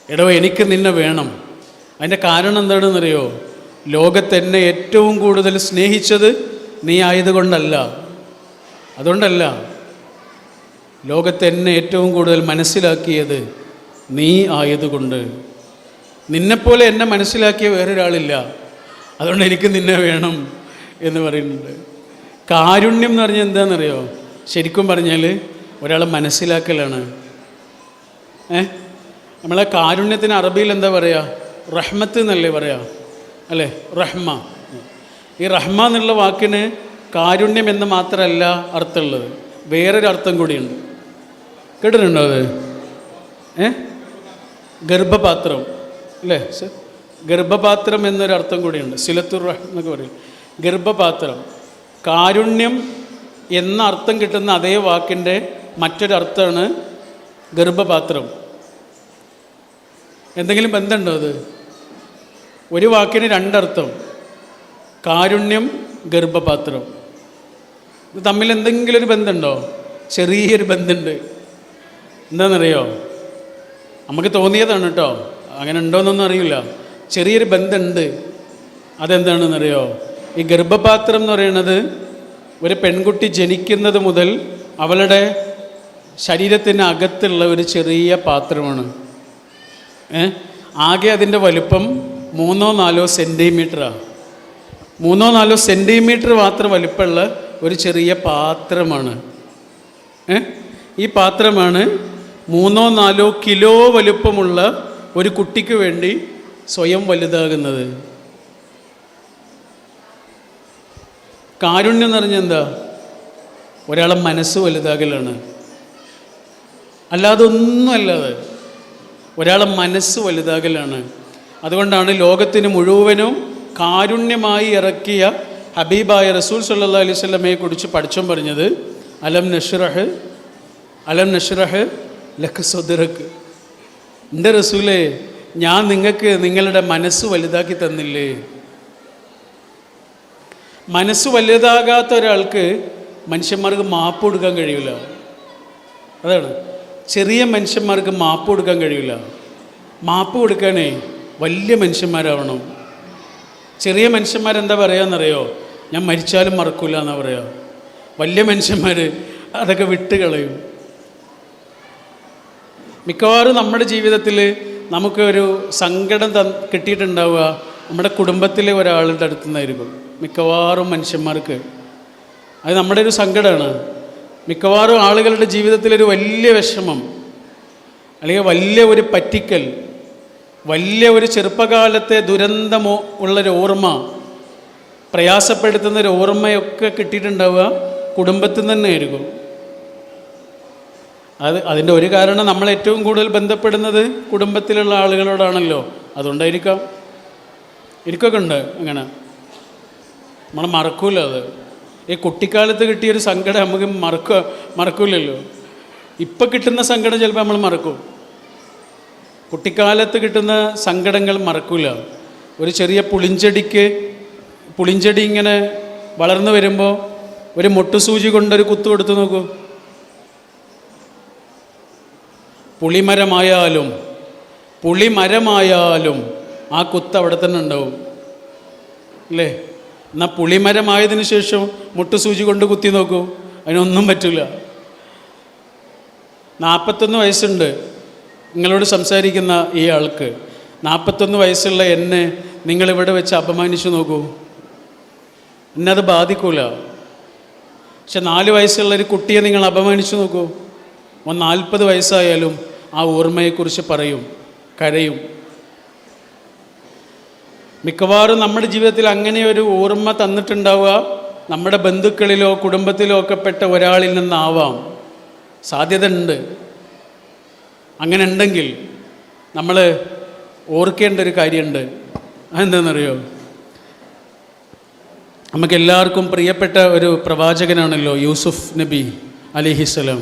എടോ, എനിക്ക് നിന്നെ വേണം. അതിൻ്റെ കാരണം എന്താണെന്നറിയോ? ലോകത്തെന്നെ ഏറ്റവും കൂടുതൽ സ്നേഹിച്ചത് നീ ആയതുകൊണ്ടല്ല, അതുകൊണ്ടല്ല. ലോകത്തെന്നെ ഏറ്റവും കൂടുതൽ മനസ്സിലാക്കിയത് നീ ആയതുകൊണ്ട്. നിന്നെപ്പോലെ എന്നെ മനസ്സിലാക്കിയ വേറൊരാളില്ല, അതുകൊണ്ട് എനിക്ക് നിന്നെ വേണം എന്ന് പറയുന്നുണ്ട്. കാരുണ്യം എന്ന് പറഞ്ഞാൽ എന്താണെന്നറിയോ? ശരിക്കും പറഞ്ഞാൽ ഒരാളെ മനസ്സിലാക്കലാണ്. നമ്മളെ കാരുണ്യത്തിന് അറബിയിൽ എന്താ പറയുക? റഹ്മത്ത് എന്നല്ലേ പറയാ, അല്ലേ? റഹ്മ. ഈ റഹ്മ എന്നുള്ള വാക്കിന് കാരുണ്യം എന്ന് മാത്രമല്ല അർത്ഥമുള്ളത്, വേറൊരു അർത്ഥം കൂടിയുണ്ട്. കേട്ടിട്ടുണ്ടോ അത്? ഗർഭപാത്രം, അല്ലേ? ഗർഭപാത്രം എന്നൊരർത്ഥം കൂടിയുണ്ട്. സിലത്തുർ റഹ്മ എന്നൊക്കെ പറയും. ഗർഭപാത്രം. കാരുണ്യം എന്ന അർത്ഥം കിട്ടുന്ന അതേ വാക്കിൻ്റെ മറ്റൊരർത്ഥമാണ് ഗർഭപാത്രം. എന്തെങ്കിലും ബന്ധമുണ്ടോ അത്? ഒരു വാക്കിന് രണ്ടർത്ഥം, കാരുണ്യം, ഗർഭപാത്രം. ഇത് തമ്മിൽ എന്തെങ്കിലും ഒരു ബന്ധമുണ്ടോ? ചെറിയൊരു ബന്ധമുണ്ട്. എന്താണെന്നറിയോ? നമുക്ക് തോന്നിയതാണ് കേട്ടോ, അങ്ങനെ ഉണ്ടോയെന്നൊന്നും അറിയില്ല. ചെറിയൊരു ബന്ധമുണ്ട്. അതെന്താണെന്നറിയോ? ഈ ഗർഭപാത്രം എന്ന് പറയുന്നത് ഒരു പെൺകുട്ടി ജനിക്കുന്നത് മുതൽ അവളുടെ ശരീരത്തിന് അകത്തുള്ള ഒരു ചെറിയ പാത്രമാണ്. ആകെ അതിൻ്റെ വലുപ്പം 3-4 സെൻറ്റിമീറ്ററാണ്. 3-4 സെൻറ്റിമീറ്റർ മാത്രം വലുപ്പമുള്ള ഒരു ചെറിയ പാത്രമാണ്. ഈ പാത്രമാണ് 3-4 കിലോ വലുപ്പമുള്ള ഒരു കുട്ടിക്ക് വേണ്ടി സ്വയം വലുതാകുന്നത്. കാരുണ്യം എന്ന് പറഞ്ഞാൽ എന്താ? ഒരാളെ മനസ്സ് വലുതാകലാണ്. അല്ലാതെ ഒന്നുമല്ലാതെ ഒരാളെ മനസ്സ് വലുതാകലാണ്. അതുകൊണ്ടാണ് ലോകത്തിന് മുഴുവനും കാരുണ്യമായി ഇറക്കിയ ഹബീബായ റസൂൽ സല്ലല്ലാഹു അലൈഹി വസല്ലമയെ കുറിച്ച് പഠിച്ചോൻ പറഞ്ഞത് അലം നഷ്റഹ് ലക സദ്റക്. എൻ്റെ റസൂലേ, ഞാൻ നിങ്ങൾക്ക് നിങ്ങളുടെ മനസ്സ് വലുതാക്കി തന്നില്ലേ? മനസ്സ് വലുതാകാത്ത ഒരാൾക്ക് മനുഷ്യന്മാർക്ക് മാപ്പ് കൊടുക്കാൻ കഴിയില്ല. അതാണ്, ചെറിയ മനുഷ്യന്മാർക്ക് മാപ്പ് കൊടുക്കാൻ കഴിയില്ല. മാപ്പ് കൊടുക്കാനേ വലിയ മനുഷ്യന്മാരാവണം. ചെറിയ മനുഷ്യന്മാരെന്താ പറയുകയെന്നറിയോ? ഞാൻ മരിച്ചാലും മറക്കില്ല എന്നാണ് പറയുക. വലിയ മനുഷ്യന്മാർ അതൊക്കെ വിട്ടുകളയും. മിക്കവാറും നമ്മുടെ ജീവിതത്തിൽ നമുക്കൊരു സങ്കടം കിട്ടിയിട്ടുണ്ടാവുക നമ്മുടെ കുടുംബത്തിലെ ഒരാളുടെ അടുത്തു നിന്നായിരിക്കും. മിക്കവാറും മനുഷ്യന്മാർക്ക് അത് നമ്മുടെ ഒരു സങ്കടമാണ്. മിക്കവാറും ആളുകളുടെ ജീവിതത്തിലൊരു വലിയ വിഷമം, അല്ലെങ്കിൽ വലിയ ഒരു പറ്റിക്കൽ, വലിയ ഒരു ചെറുപ്പകാലത്തെ ദുരന്തമോ ഉള്ളൊരു ഓർമ്മ, പ്രയാസപ്പെടുത്തുന്നൊരു ഓർമ്മയൊക്കെ കിട്ടിയിട്ടുണ്ടാവുക കുടുംബത്തിൽ നിന്ന് തന്നെ ആയിരിക്കും. അതിൻ്റെ ഒരു കാരണം നമ്മൾ ഏറ്റവും കൂടുതൽ ബന്ധപ്പെടുന്നത് കുടുംബത്തിലുള്ള ആളുകളോടാണല്ലോ. അതുകൊണ്ടായിരിക്കാം. എനിക്കൊക്കെ ഉണ്ട് അങ്ങനെ. നമ്മൾ മറക്കൂല അത്. ഈ കുട്ടിക്കാലത്ത് കിട്ടിയൊരു സങ്കടം നമുക്ക് മറക്കൂലല്ലോ. ഇപ്പം കിട്ടുന്ന സങ്കടം ചിലപ്പോൾ നമ്മൾ മറക്കും. കുട്ടിക്കാലത്ത് കിട്ടുന്ന സങ്കടങ്ങൾ മറക്കൂല. ഒരു ചെറിയ പുളിഞ്ചെടി ഇങ്ങനെ വളർന്നു വരുമ്പോൾ ഒരു മൊട്ടുസൂചി കൊണ്ടൊരു കുത്തു കൊടുത്ത് നോക്കൂ. പുളിമരമായാലും ആ കുത്ത് അവിടെ തന്നെ ഉണ്ടാവും അല്ലേ? എന്നാൽ പുളിമരമായതിനു ശേഷം മുട്ടുസൂചി കൊണ്ട് കുത്തി നോക്കൂ, അതിനൊന്നും പറ്റില്ല. 41 വയസ്സുണ്ട് നിങ്ങളോട് സംസാരിക്കുന്ന ഈ ആൾക്ക്. 41 വയസ്സുള്ള എന്നെ നിങ്ങളിവിടെ വെച്ച് അപമാനിച്ചു നോക്കൂ, എന്നെ അത് ബാധിക്കൂല. പക്ഷെ 4 വയസ്സുള്ളൊരു കുട്ടിയെ നിങ്ങൾ അപമാനിച്ചു നോക്കൂ, 40 വയസ്സായാലും ആ ഓർമ്മയെക്കുറിച്ച് പറയും, കരയും. മിക്കവാറും നമ്മുടെ ജീവിതത്തിൽ അങ്ങനെ ഒരു ഓർമ്മ തന്നിട്ടുണ്ടാവുക നമ്മുടെ ബന്ധുക്കളിലോ കുടുംബത്തിലോ ഒക്കെ പെട്ട ഒരാളിൽ നിന്നാവാം. സാധ്യത ഉണ്ട്. അങ്ങനെ ഉണ്ടെങ്കിൽ നമ്മൾ ഓർക്കേണ്ട ഒരു കാര്യമുണ്ട്. അതെന്താണെന്നറിയോ? നമുക്കെല്ലാവർക്കും പ്രിയപ്പെട്ട ഒരു പ്രവാചകനാണല്ലോ യൂസുഫ് നബി അലൈഹിസ്സലാം.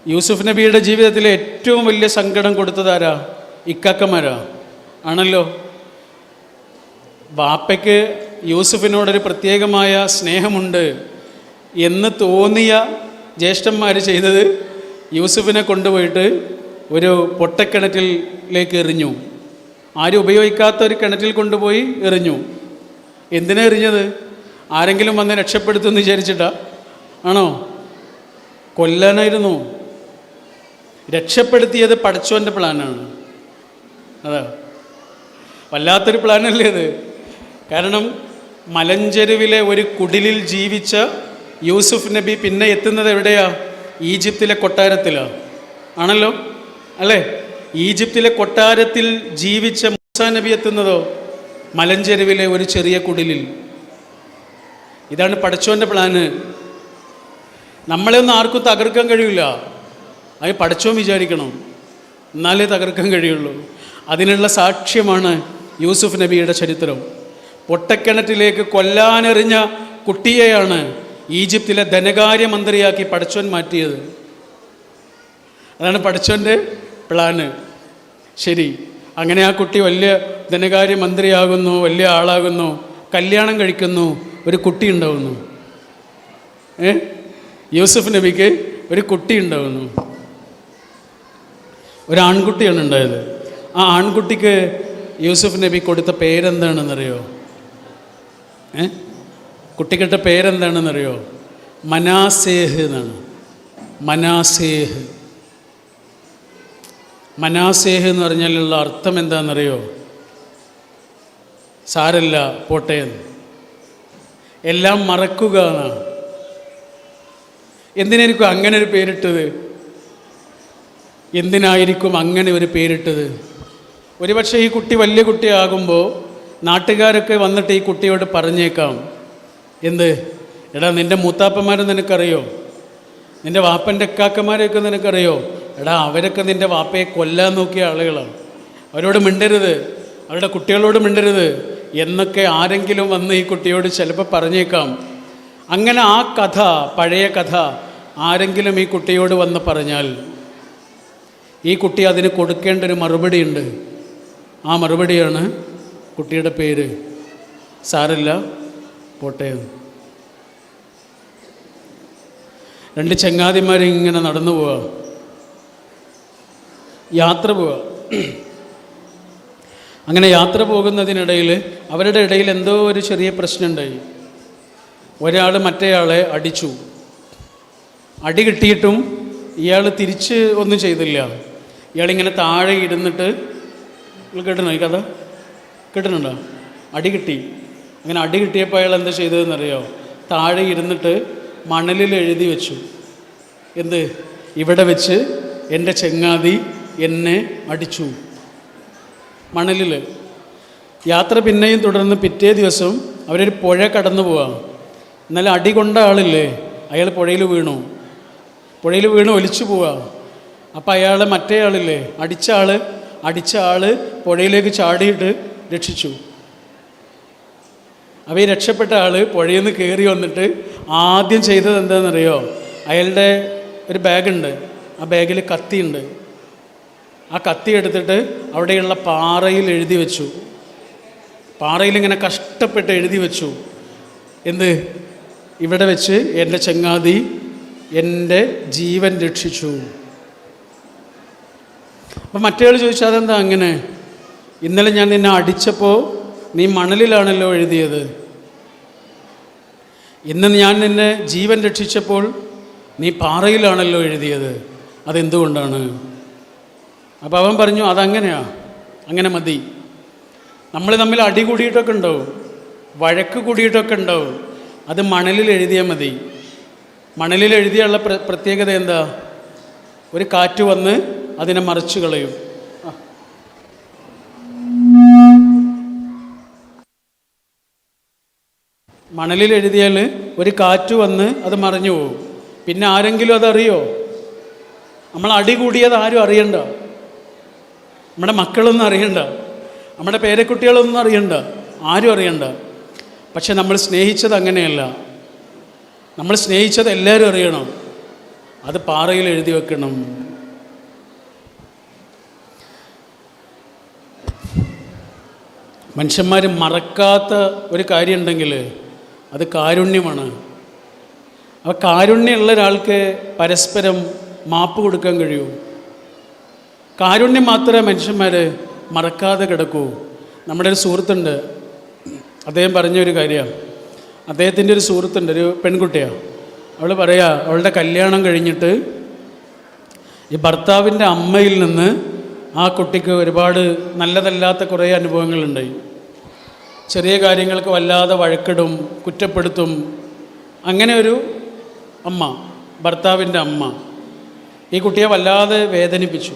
യൂസുഫ് നബിയുടെ ജീവിതത്തിലെ ഏറ്റവും വലിയ സങ്കടം കൊടുത്തതാരാ? ഇക്കാക്കമാരാ ആണല്ലോ. ബാപ്പയ്ക്ക് യൂസുഫിനോടൊരു പ്രത്യേകമായ സ്നേഹമുണ്ട് എന്ന് തോന്നിയ ജ്യേഷ്ഠന്മാർ ചെയ്തത് യൂസുഫിനെ കൊണ്ടുപോയിട്ട് ഒരു പൊട്ടക്കിണറ്റിലേക്ക് എറിഞ്ഞു. ആരും ഉപയോഗിക്കാത്ത ഒരു കിണറ്റിൽ കൊണ്ടുപോയി എറിഞ്ഞു. എന്തിനാ എറിഞ്ഞത്? ആരെങ്കിലും വന്ന് രക്ഷപ്പെടുത്തുമെന്ന് വിചാരിച്ചിട്ടാ? ആണോ? കൊല്ലാനായിരുന്നു. രക്ഷപ്പെടുത്തിയത് പടച്ചോൻ്റെ പ്ലാനാണ്. അതാ, വല്ലാത്തൊരു പ്ലാനല്ലേ അത്. കാരണം മലഞ്ചെരുവിലെ ഒരു കുടിലിൽ ജീവിച്ച യൂസുഫ് നബി പിന്നെ എത്തുന്നത് എവിടെയാ? ഈജിപ്തിലെ കൊട്ടാരത്തിലാണ്. ആണല്ലോ അല്ലേ? ഈജിപ്തിലെ കൊട്ടാരത്തിൽ ജീവിച്ച മൂസാ നബി എത്തുന്നതോ മലഞ്ചെരുവിലെ ഒരു ചെറിയ കുടിലിൽ. ഇതാണ് പടച്ചോൻ്റെ പ്ലാന്. നമ്മളെ ഒന്നും ആർക്കും തകർക്കാൻ കഴിയില്ല. അത് പടച്ചോൻ വിചാരിക്കണം, എന്നാലേ തകർക്കാൻ കഴിയുള്ളൂ. അതിനുള്ള സാക്ഷ്യമാണ് യൂസുഫ് നബിയുടെ ചരിത്രം. പൊട്ടക്കിണറ്റിലേക്ക് കൊല്ലാനെറിഞ്ഞ കുട്ടിയെയാണ് ഈജിപ്തിലെ ധനകാര്യമന്ത്രിയാക്കി പടച്ചോൻ മാറ്റിയത്. അതാണ് പടച്ചോൻ്റെ പ്ലാന്. ശരി, അങ്ങനെ ആ കുട്ടി വലിയ ധനകാര്യമന്ത്രിയാകുന്നു, വലിയ ആളാകുന്നു, കല്യാണം കഴിക്കുന്നു, ഒരു കുട്ടി ഉണ്ടാവുന്നു. യൂസുഫ് നബിക്ക് ഒരു കുട്ടി ഉണ്ടാവുന്നു. ഒരു ആൺകുട്ടിയാണ് ഉണ്ടായത്. ആ ആൺകുട്ടിക്ക് യൂസുഫ് നബി കൊടുത്ത പേരെന്താണെന്നറിയോ? കുട്ടിക്കിട്ട പേരെന്താണെന്നറിയോ? മനാസേഹ് എന്നാണ്. മനാസേഹ്. മനാസേഹ് എന്ന് പറഞ്ഞാലുള്ള അർത്ഥം എന്താണെന്നറിയോ? സാരല്ല പോട്ടെ, എല്ലാം മറക്കുക എന്നാണ്. എന്തിനായിരിക്കും അങ്ങനെ ഒരു പേരിട്ടത്? എന്തിനായിരിക്കും അങ്ങനെ ഒരു പേരിട്ടത്? ഒരുപക്ഷെ ഈ കുട്ടി വലിയ കുട്ടിയാകുമ്പോൾ നാട്ടുകാരൊക്കെ വന്നിട്ട് ഈ കുട്ടിയോട് പറഞ്ഞേക്കാം, എന്ത്, എടാ നിൻ്റെ മൂത്താപ്പന്മാരെ നിനക്കറിയോ? നിൻ്റെ വാപ്പൻ്റെ എക്കാക്കന്മാരെയൊക്കെ നിനക്കറിയോ? എടാ അവരൊക്കെ നിൻ്റെ വാപ്പയെ കൊല്ലാൻ നോക്കിയ ആളുകളാണ്, അവരോട് മിണ്ടരുത്, അവരുടെ കുട്ടികളോട് മിണ്ടരുത് എന്നൊക്കെ ആരെങ്കിലും വന്ന് ഈ കുട്ടിയോട് ചിലപ്പോൾ പറഞ്ഞേക്കാം. അങ്ങനെ ആ കഥ, പഴയ കഥ ആരെങ്കിലും ഈ കുട്ടിയോട് വന്ന് പറഞ്ഞാൽ ഈ കുട്ടി അതിന് കൊടുക്കേണ്ട ഒരു മറുപടിയുണ്ട്. ആ മറുപടിയാണ് കുട്ടിയുടെ പേര് സാരല്ല പോട്ടെ. രണ്ട് ചങ്ങാതിമാർ ഇങ്ങനെ നടന്നു പോവുക, യാത്ര പോവുക. അങ്ങനെ യാത്ര പോകുന്നതിനിടയിൽ അവരുടെ ഇടയിൽ എന്തോ ഒരു ചെറിയ പ്രശ്നമുണ്ടായി. ഒരാൾ മറ്റേയാളെ അടിച്ചു. അടി കിട്ടിയിട്ടും ഇയാൾ തിരിച്ച് ഒന്നും ചെയ്തില്ല. ഇയാളിങ്ങനെ താഴെ ഇരുന്നിട്ട്, കേട്ടണോ ഈ കഥ? കേട്ടിട്ടുണ്ടോ? അടി കിട്ടി. അങ്ങനെ അടി കിട്ടിയപ്പോൾ അയാൾ എന്താ ചെയ്തതെന്നറിയോ? താഴെ ഇരുന്നിട്ട് മണലിൽ എഴുതി വെച്ചു, എന്ത്, ഇവിടെ വെച്ച് എൻ്റെ ചങ്ങാതി എന്നെ അടിച്ചു. മണലിൽ. യാത്ര പിന്നെയും തുടർന്ന് പിറ്റേ ദിവസം അവരൊരു പുഴ കടന്നു പോവാം. എന്നാലും അടി കൊണ്ട ആളില്ലേ, അയാൾ പുഴയിൽ വീണു ഒലിച്ചു പോവുക. അപ്പം അയാൾ മറ്റേ ആളില്ലേ, അടിച്ച ആൾ പുഴയിലേക്ക് ചാടിയിട്ട് രക്ഷിച്ചു. അപ്പോൾ ഈ രക്ഷപ്പെട്ട ആൾ പുഴയിൽ നിന്ന് കയറി വന്നിട്ട് ആദ്യം ചെയ്തത് എന്താണെന്നറിയോ? അയാളുടെ ഒരു ബാഗുണ്ട്, ആ ബാഗിൽ കത്തിയുണ്ട്. ആ കത്തി എടുത്തിട്ട് അവിടെയുള്ള പാറയിൽ എഴുതി വെച്ചു. പാറയിൽ ഇങ്ങനെ കഷ്ടപ്പെട്ട് എഴുതി വെച്ചു, എന്ത്, ഇവിടെ വെച്ച് എൻ്റെ ചങ്ങാതി എൻ്റെ ജീവൻ രക്ഷിച്ചു. അപ്പം മറ്റേയാൾ ചോദിച്ചു, അതെന്താ അങ്ങനെ? ഇന്നലെ ഞാൻ നിന്നെ അടിച്ചപ്പോൾ നീ മണലിലാണല്ലോ എഴുതിയത്, ഇന്ന് ഞാൻ നിന്നെ ജീവൻ രക്ഷിച്ചപ്പോൾ നീ പാറയിലാണല്ലോ എഴുതിയത്, അതെന്തുകൊണ്ടാണ്? അപ്പോൾ അവൻ പറഞ്ഞു, അതങ്ങനെയാ, അങ്ങനെ മതി. നമ്മൾ തമ്മിൽ അടി കൂടിയിട്ടൊക്കെ ഉണ്ടാവും, വഴക്ക് കൂടിയിട്ടൊക്കെ ഉണ്ടാവും, അത് മണലിൽ എഴുതിയാൽ മതി. മണലിൽ എഴുതിയുള്ള പ്രത്യേകത എന്താ? ഒരു കാറ്റ് വന്ന് അതിനെ മറിച്ചു കളയും. മണലിൽ എഴുതിയാൽ ഒരു കാറ്റ് വന്ന് അത് മറിഞ്ഞു പോകും. പിന്നെ ആരെങ്കിലും അതറിയോ? നമ്മൾ അടി കൂടിയത് ആരും അറിയണ്ട, നമ്മുടെ മക്കളൊന്നും അറിയണ്ട, നമ്മുടെ പേരക്കുട്ടികളൊന്നും അറിയണ്ട, ആരും അറിയണ്ട. പക്ഷെ നമ്മൾ സ്നേഹിച്ചത് അങ്ങനെയല്ല. നമ്മൾ സ്നേഹിച്ചത് എല്ലാവരും അറിയണം, അത് പാറയിൽ എഴുതി വെക്കണം. മനുഷ്യന്മാർ മറക്കാത്ത ഒരു കാര്യമുണ്ടെങ്കിൽ അത് കാരുണ്യമാണ്. അപ്പോൾ കാരുണ്യമുള്ള ഒരാൾക്ക് പരസ്പരം മാപ്പ് കൊടുക്കാൻ കഴിയൂ. കാരുണ്യം മാത്രമേ മനുഷ്യന്മാർ മറക്കാതെ കിടക്കൂ. നമ്മുടെ ഒരു സുഹൃത്തുണ്ട്, അദ്ദേഹം പറഞ്ഞൊരു കാര്യമാണ്. അദ്ദേഹത്തിൻ്റെ ഒരു സുഹൃത്തുണ്ട്, ഒരു പെൺകുട്ടിയാണ്. അവൾ പറയാ, അവളുടെ കല്യാണം കഴിഞ്ഞിട്ട് ഈ ഭർത്താവിൻ്റെ അമ്മയിൽ നിന്ന് ആ കുട്ടിക്ക് ഒരുപാട് നല്ലതല്ലാത്ത കുറേ അനുഭവങ്ങളുണ്ടായി. ചെറിയ കാര്യങ്ങൾക്ക് വല്ലാതെ വഴക്കിടും, കുറ്റപ്പെടുത്തും. അങ്ങനെ ഒരു അമ്മ, ഭർത്താവിൻ്റെ അമ്മ ഈ കുട്ടിയെ വല്ലാതെ വേദനിപ്പിച്ചു.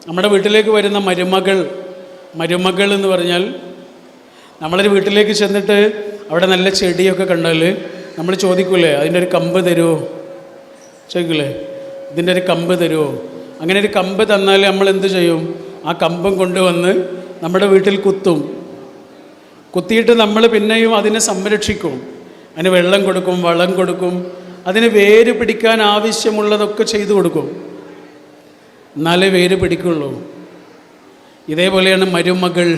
നമ്മുടെ വീട്ടിലേക്ക് വരുന്ന മരുമകൾ എന്ന് പറഞ്ഞാൽ, നമ്മളൊരു വീട്ടിലേക്ക് ചെന്നിട്ട് അവിടെ നല്ല ചെടിയൊക്കെ കണ്ടാൽ നമ്മൾ ചോദിക്കൂലേ, അതിൻ്റെ ഒരു കമ്പ് തരുമോ? ചോദിക്കൂലേ, ഇതിൻ്റെ ഒരു കമ്പ് തരുമോ? അങ്ങനെ ഒരു കമ്പ് തന്നാൽ നമ്മൾ എന്ത് ചെയ്യും? ആ കമ്പം കൊണ്ടുവന്ന് നമ്മുടെ വീട്ടിൽ കുത്തിയിട്ട് നമ്മൾ പിന്നെയും അതിനെ സംരക്ഷിക്കും. അതിന് വെള്ളം കൊടുക്കും, വളം കൊടുക്കും, അതിന് വേര് പിടിക്കാൻ ആവശ്യമുള്ളതൊക്കെ ചെയ്തു കൊടുക്കും. എന്നാലേ വേര് പിടിക്കുള്ളൂ. ഇതേപോലെയാണ് മരുമകൾ.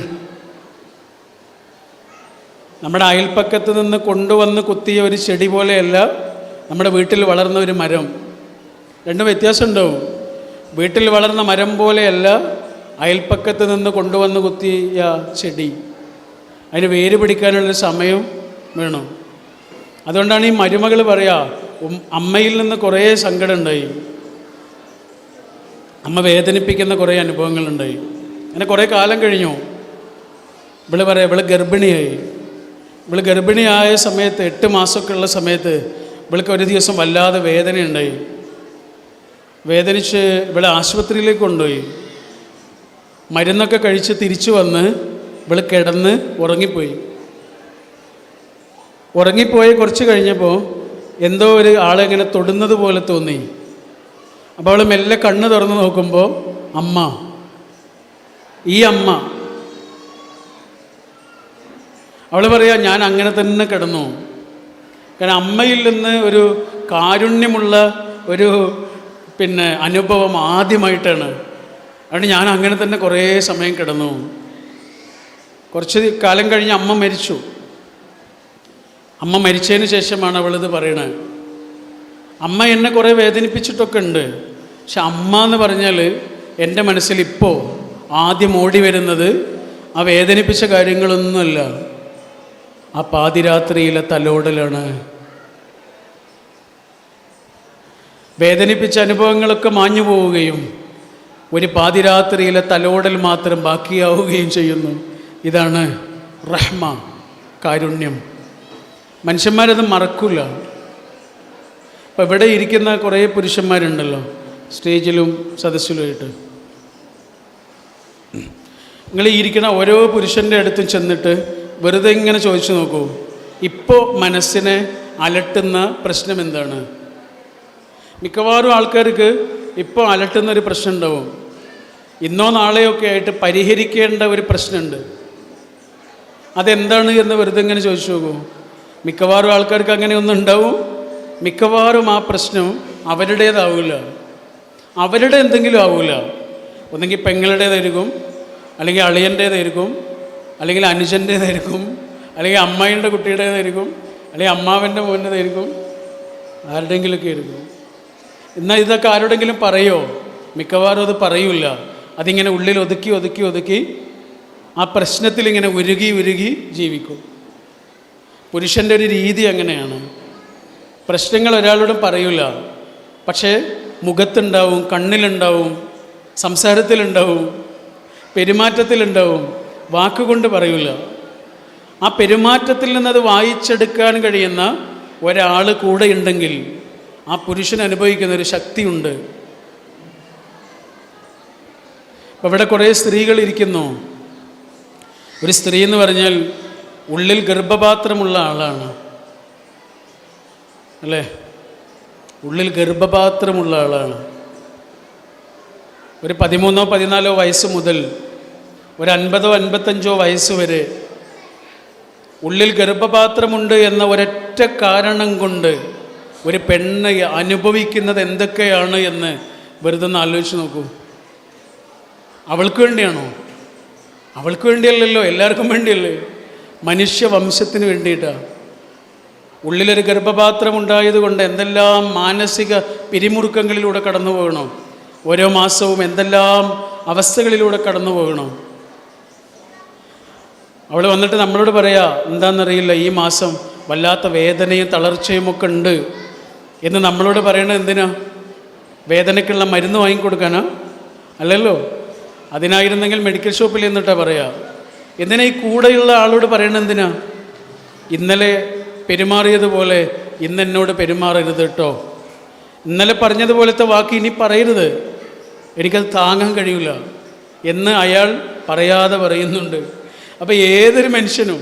നമ്മുടെ അയൽപ്പക്കത്ത് നിന്ന് കൊണ്ടുവന്ന് കുത്തിയ ഒരു ചെടി പോലെയല്ല നമ്മുടെ വീട്ടിൽ വളർന്ന ഒരു മരം. രണ്ടും വ്യത്യാസം ഉണ്ടാവും. വീട്ടിൽ വളർന്ന മരം പോലെയല്ല അയൽപ്പക്കത്ത് നിന്ന് കൊണ്ടുവന്ന് കുത്തിയ ചെടി, അതിന് വേര് പിടിക്കാനുള്ളൊരു സമയം വേണം. അതുകൊണ്ടാണ് ഈ മരുമകൾ പറയാ, അമ്മയിൽ നിന്ന് കുറേ സങ്കടം ഉണ്ടായി, അമ്മ വേദനിപ്പിക്കുന്ന കുറേ അനുഭവങ്ങളുണ്ടായി. അങ്ങനെ കുറേ കാലം കഴിഞ്ഞു. ഇവള് പറയാം, ഇവള് ഗർഭിണിയായി. ഇവള് ഗർഭിണിയായ സമയത്ത് 8 മാസമൊക്കെ ഉള്ള സമയത്ത് ഇവൾക്ക് ഒരു ദിവസം വല്ലാതെ വേദനയുണ്ടായി. വേദനിച്ച് ഇവളെ ആശുപത്രിയിലേക്ക് കൊണ്ടുപോയി. മരുന്നൊക്കെ കഴിച്ച് തിരിച്ചു വന്ന് ഇവള് കിടന്ന് ഉറങ്ങിപ്പോയി. ഉറങ്ങിപ്പോയി കുറച്ച് കഴിഞ്ഞപ്പോൾ എന്തോ ഒരു ആളെ ഇങ്ങനെ തൊടുന്നത് പോലെ തോന്നി. അപ്പോൾ അവൾ മെല്ലെ കണ്ണ് തുറന്ന് നോക്കുമ്പോൾ അമ്മ, ഈ അമ്മ. അവൾ പറയാ, ഞാൻ അങ്ങനെ തന്നെ കിടന്നു. കാരണം അമ്മയിൽ നിന്ന് ഒരു കാരുണ്യമുള്ള ഒരു അനുഭവം ആദ്യമായിട്ടാണ്. അതുകൊണ്ട് ഞാൻ അങ്ങനെ തന്നെ കുറേ സമയം കിടന്നു. കുറച്ച് കാലം കഴിഞ്ഞ് അമ്മ മരിച്ചു. അമ്മ മരിച്ചതിന് ശേഷമാണ് അവളിത് പറയണത്. അമ്മ എന്നെ കുറേ വേദനിപ്പിച്ചിട്ടൊക്കെ ഉണ്ട്, പക്ഷെ അമ്മ എന്ന് പറഞ്ഞാൽ എൻ്റെ മനസ്സിൽ ഇപ്പോൾ ആദ്യം ഓടി വരുന്നത് ആ വേദനിപ്പിച്ച കാര്യങ്ങളൊന്നുമല്ല, ആ പാതിരാത്രിയിലെ തലോടലാണ്. വേദനിപ്പിച്ച അനുഭവങ്ങളൊക്കെ മാഞ്ഞു പോവുകയും ഒരു പാതിരാത്രിയിലെ തലോടൽ മാത്രം ബാക്കിയാവുകയും ചെയ്യുന്നു. ഇതാണ് റഹ്മ, കാരുണ്യം. മനുഷ്യന്മാരത് മറക്കില്ല. ഇപ്പം ഇവിടെ ഇരിക്കുന്ന കുറേ പുരുഷന്മാരുണ്ടല്ലോ, സ്റ്റേജിലും സദസ്സിലുമായിട്ട്. നിങ്ങൾ ഇരിക്കുന്ന ഓരോ പുരുഷൻ്റെ അടുത്തും ചെന്നിട്ട് വെറുതെ ഇങ്ങനെ ചോദിച്ചു നോക്കൂ, ഇപ്പോൾ മനസ്സിനെ അലട്ടുന്ന പ്രശ്നം എന്താണ്? മിക്കവാറും ആൾക്കാർക്ക് ഇപ്പോൾ അലട്ടുന്നൊരു പ്രശ്നം ഉണ്ടാവും. ഇന്നോ നാളെയൊക്കെ ആയിട്ട് പരിഹരിക്കേണ്ട ഒരു പ്രശ്നമുണ്ട്. അതെന്താണ് എന്ന് വെറുതെ ഇങ്ങനെ ചോദിച്ചു നോക്കൂ. മിക്കവാറും ആൾക്കാർക്ക് അങ്ങനെയൊന്നും ഉണ്ടാവും. മിക്കവാറും ആ പ്രശ്നം അവരുടേതാവില്ല, അവരുടെ എന്തെങ്കിലും ആവില്ല. ഒന്നെങ്കിൽ പെങ്ങളുടേതായിരിക്കും, അല്ലെങ്കിൽ അളിയൻ്റേതായിരിക്കും, അല്ലെങ്കിൽ അനുജൻ്റേതായിരിക്കും, അല്ലെങ്കിൽ അമ്മായിൻ്റെ കുട്ടിയുടേതായിരിക്കും, അല്ലെങ്കിൽ അമ്മാവൻ്റെ മോൻ്റേതായിരിക്കും, ആരുടെയെങ്കിലുമൊക്കെ ആയിരിക്കും. എന്നാൽ ഇതൊക്കെ ആരോടെങ്കിലും പറയോ? മിക്കവാറും അത് പറയൂല. അതിങ്ങനെ ഉള്ളിൽ ഒതുക്കി ഒതുക്കി ഒതുക്കി ആ പ്രശ്നത്തിൽ ഇങ്ങനെ ഉരുകി ഉരുകി ജീവിക്കും. പുരുഷൻ്റെ ഒരു രീതി അങ്ങനെയാണ്. പ്രശ്നങ്ങൾ ഒരാളോടും പറയൂല, പക്ഷേ മുഖത്തുണ്ടാവും, കണ്ണിലുണ്ടാവും, സംസാരത്തിലുണ്ടാവും, പെരുമാറ്റത്തിലുണ്ടാവും, വാക്കുകൊണ്ട് പറയൂല. ആ പെരുമാറ്റത്തിൽ നിന്നത് വായിച്ചെടുക്കാൻ കഴിയുന്ന ഒരാൾ കൂടെ ഉണ്ടെങ്കിൽ ആ പുരുഷൻ അനുഭവിക്കുന്ന ഒരു ശക്തിയുണ്ട്. അപ്പോൾ ഇവിടെ കുറേ സ്ത്രീകൾ ഇരിക്കുന്നു. ഒരു സ്ത്രീ എന്ന് പറഞ്ഞാൽ ഉള്ളിൽ ഗർഭപാത്രമുള്ള ആളാണ്, അല്ലേ? ഉള്ളിൽ ഗർഭപാത്രമുള്ള ആളാണ്. ഒരു 13-14 വയസ്സ് മുതൽ ഒരു 50-55 വയസ്സ് വരെ ഉള്ളിൽ ഗർഭപാത്രമുണ്ട് എന്ന ഒരൊറ്റ കാരണം കൊണ്ട് ഒരു പെണ്ണ് അനുഭവിക്കുന്നത് എന്തൊക്കെയാണ് എന്ന് വെറുതെ ഒന്ന് ആലോചിച്ച് നോക്കൂ. അവൾക്ക് വേണ്ടിയാണോ? അവൾക്ക് വേണ്ടിയല്ലല്ലോ, എല്ലാവർക്കും വേണ്ടിയല്ലേ? മനുഷ്യവംശത്തിന് വേണ്ടിയിട്ടാണ്. ഉള്ളിലൊരു ഗർഭപാത്രം ഉണ്ടായതുകൊണ്ട് എന്തെല്ലാം മാനസിക പിരിമുറുക്കങ്ങളിലൂടെ കടന്നു പോകണം. ഓരോ മാസവും എന്തെല്ലാം അവസ്ഥകളിലൂടെ കടന്നു പോകണം. അവൾ വന്നിട്ട് നമ്മളോട് പറയാ, എന്താണെന്നറിയില്ല, ഈ മാസം വല്ലാത്ത വേദനയും തളർച്ചയും ഒക്കെ ഉണ്ട് എന്ന് നമ്മളോട് പറയണത് എന്തിനാ? വേദനയ്ക്കുള്ള മരുന്ന് വാങ്ങിക്കൊടുക്കാനാ? അല്ലല്ലോ. അതിനായിരുന്നെങ്കിൽ മെഡിക്കൽ ഷോപ്പിൽ എന്നിട്ടാ പറയാ. എന്തിനാ ഈ കൂടെയുള്ള ആളോട് പറയണത്? എന്തിനാ? ഇന്നലെ പെരുമാറിയതുപോലെ ഇന്ന് എന്നോട് പെരുമാറരുത് കേട്ടോ. ഇന്നലെ പറഞ്ഞതുപോലത്തെ വാക്ക് ഇനി പറയരുത്, എനിക്കത് താങ്ങാൻ കഴിയില്ല എന്ന് അയാൾ പറയാതെ പറയുന്നുണ്ട്. അപ്പോൾ ഏതൊരു മനുഷ്യനും,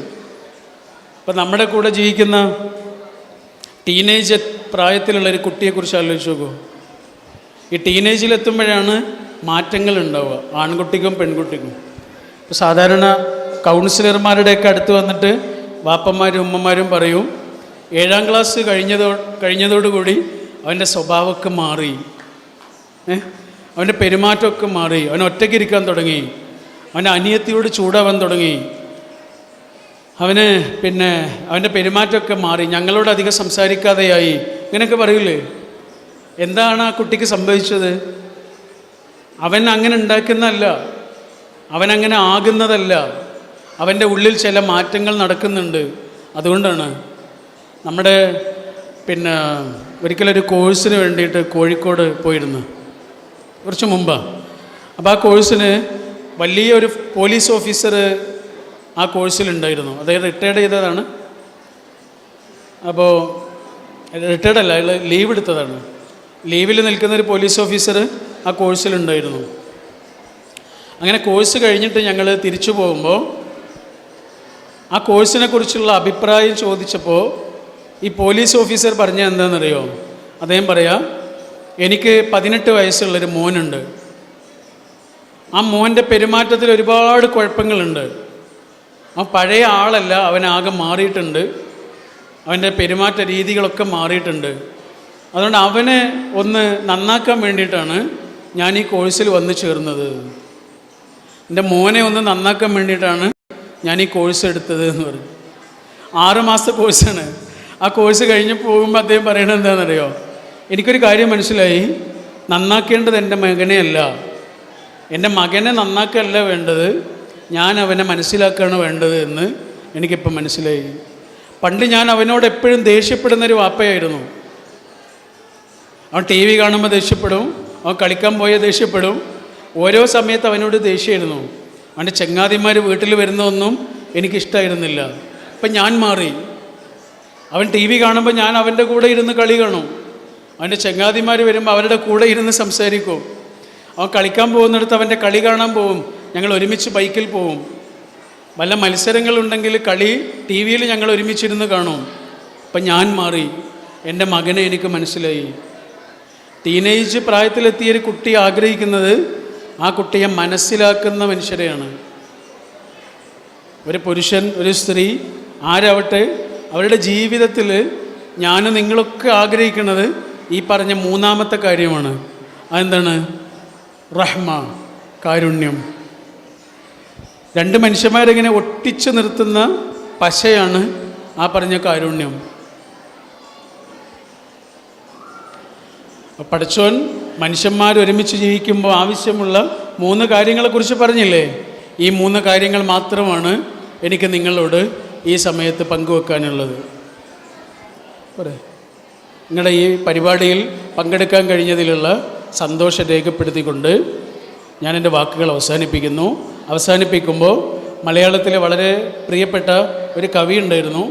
ഇപ്പം നമ്മുടെ കൂടെ ജീവിക്കുന്ന ടീനേജ് പ്രായത്തിലുള്ളൊരു കുട്ടിയെക്കുറിച്ച് ആലോചിച്ച് നോക്കൂ. ഈ ടീനേജിലെത്തുമ്പോഴാണ് മാറ്റങ്ങൾ ഉണ്ടാവുക, ആൺകുട്ടിക്കും പെൺകുട്ടിക്കും. ഇപ്പോൾ സാധാരണ കൗൺസിലർമാരുടെയൊക്കെ അടുത്ത് വന്നിട്ട് വാപ്പന്മാരും ഉമ്മമാരും പറയും, 7ാം ക്ലാസ് കഴിഞ്ഞതോടുകൂടി അവൻ്റെ സ്വഭാവമൊക്കെ മാറി, അവൻ്റെ പെരുമാറ്റമൊക്കെ മാറി, അവൻ ഒറ്റയ്ക്ക് ഇരിക്കാൻ തുടങ്ങി, അവൻ്റെ അനിയത്തിയോട് ചൂടാവാൻ തുടങ്ങി, അവന് അവൻ്റെ പെരുമാറ്റമൊക്കെ മാറി, ഞങ്ങളോട് അധികം സംസാരിക്കാതെയായി, ഇങ്ങനെയൊക്കെ പറയില്ലേ? എന്താണ് ആ കുട്ടിക്ക് സംഭവിച്ചത്? അവൻ അങ്ങനെ ഉണ്ടാക്കുന്നതല്ല, അവനങ്ങനെ ആകുന്നതല്ല, അവൻ്റെ ഉള്ളിൽ ചില മാറ്റങ്ങൾ നടക്കുന്നുണ്ട്. അതുകൊണ്ടാണ് നമ്മുടെ ഒരിക്കലൊരു കോഴ്സിന് വേണ്ടിയിട്ട് കോഴിക്കോട് പോയിരുന്നു, കുറച്ച് മുമ്പാണ്. അപ്പോൾ ആ കോഴ്സിന് വലിയൊരു പോലീസ് ഓഫീസർ ആ കോഴ്സിലുണ്ടായിരുന്നു. അതായത് റിട്ടയർഡ് ചെയ്തതാണ്. അപ്പോൾ റിട്ടയർഡല്ല, അയാൾ ലീവ് എടുത്തതാണ്. ലീവിൽ നിൽക്കുന്നൊരു പോലീസ് ഓഫീസർ ആ കോഴ്സിലുണ്ടായിരുന്നു. അങ്ങനെ കോഴ്സ് കഴിഞ്ഞിട്ട് ഞങ്ങൾ തിരിച്ചു പോകുമ്പോൾ ആ കോഴ്സിനെ കുറിച്ചുള്ള അഭിപ്രായം ചോദിച്ചപ്പോൾ ഈ പോലീസ് ഓഫീസർ പറഞ്ഞ എന്താണെന്നറിയോ? അദ്ദേഹം പറയാം, എനിക്ക് 18 വയസ്സുള്ളൊരു മോനുണ്ട്. ആ മോൻ്റെ പെരുമാറ്റത്തിൽ ഒരുപാട് കുഴപ്പങ്ങളുണ്ട്. ആ പഴയ ആളല്ല, അവനാകെ മാറിയിട്ടുണ്ട്. അവൻ്റെ പെരുമാറ്റ രീതികളൊക്കെ മാറിയിട്ടുണ്ട്. അതുകൊണ്ട് അവനെ ഒന്ന് നന്നാക്കാൻ വേണ്ടിയിട്ടാണ് ഞാൻ ഈ കോഴ്സിൽ വന്ന് ചേർന്നത്. എൻ്റെ മോനെ ഒന്ന് നന്നാക്കാൻ വേണ്ടിയിട്ടാണ് ഞാൻ ഈ കോഴ്സ് എടുത്തത് എന്ന് പറഞ്ഞു. 6 മാസത്തെ കോഴ്സാണ്. ആ കോഴ്സ് കഴിഞ്ഞ് പോകുമ്പോൾ അദ്ദേഹം പറയണത് എന്താണെന്നറിയോ? എനിക്കൊരു കാര്യം മനസ്സിലായി, നന്നാക്കേണ്ടത് എൻ്റെ മകനെ അല്ല, എൻ്റെ മകനെ നന്നാക്കല്ല വേണ്ടത്, ഞാൻ അവനെ മനസ്സിലാക്കുകയാണ് വേണ്ടത് എന്ന് എനിക്കിപ്പോൾ മനസ്സിലായി. പണ്ട് ഞാൻ അവനോട് എപ്പോഴും ദേഷ്യപ്പെടുന്നൊരു വാപ്പയായിരുന്നു. അവൻ ടി വി കാണുമ്പോൾ ദേഷ്യപ്പെടും, അവൻ കളിക്കാൻ പോയ ദേഷ്യപ്പെടും. ഓരോ സമയത്ത് അവനോട് ദേഷ്യമായിരുന്നു. അവൻ്റെ ചങ്ങാതിമാർ വീട്ടിൽ വരുന്നതൊന്നും എനിക്കിഷ്ടമായിരുന്നില്ല. അപ്പം ഞാൻ മാറി. അവൻ ടി വി കാണുമ്പോൾ ഞാൻ അവൻ്റെ കൂടെ ഇരുന്ന് കളി കാണും. അവൻ്റെ ചങ്ങാതിമാർ വരുമ്പോൾ അവരുടെ കൂടെ ഇരുന്ന് സംസാരിക്കും. അവൻ കളിക്കാൻ പോകുന്നിടത്ത് അവൻ്റെ കളി കാണാൻ പോവും. ഞങ്ങൾ ഒരുമിച്ച് ബൈക്കിൽ പോവും. വല്ല മത്സരങ്ങളുണ്ടെങ്കിൽ കളി ടി വിയിൽ ഞങ്ങൾ ഒരുമിച്ചിരുന്ന് കാണും. അപ്പം ഞാൻ മാറി. എൻ്റെ മകനെ എനിക്ക് മനസ്സിലായി. ടീനേജ് പ്രായത്തിലെത്തിയൊരു കുട്ടി ആഗ്രഹിക്കുന്നത് ആ കുട്ടിയെ മനസ്സിലാക്കുന്ന മനുഷ്യരെയാണ്. ഒരു പുരുഷൻ, ഒരു സ്ത്രീ, ആരാവട്ടെ, അവരുടെ ജീവിതത്തിൽ ഞാൻ നിങ്ങളൊക്കെ ആഗ്രഹിക്കുന്നത് ഈ പറഞ്ഞ 3ാമത്തെ കാര്യമാണ്. അതെന്താണ്? റഹ്മ, കാരുണ്യം. 2 മനുഷ്യന്മാരിങ്ങനെ ഒട്ടിച്ചു നിർത്തുന്ന പശയാണ് ആ പറഞ്ഞ കാരുണ്യം. പടച്ചോൻ മനുഷ്യന്മാർ ഒരുമിച്ച് ജീവിക്കുമ്പോൾ ആവശ്യമുള്ള 3 കാര്യങ്ങളെക്കുറിച്ച് പറഞ്ഞില്ലേ? ഈ 3 കാര്യങ്ങൾ മാത്രമാണ് എനിക്ക് നിങ്ങളോട് ഈ സമയത്ത് പങ്കുവെക്കാനുള്ളത്. നിങ്ങളുടെ ഈ പരിപാടിയിൽ പങ്കെടുക്കാൻ കഴിഞ്ഞതിലുള്ള സന്തോഷം രേഖപ്പെടുത്തിക്കൊണ്ട് ഞാൻ എൻ്റെ വാക്കുകൾ അവസാനിപ്പിക്കുമ്പോൾ മലയാളത്തിലെ വളരെ പ്രിയപ്പെട്ട ഒരു കവി ഉണ്ടായിരുന്നു.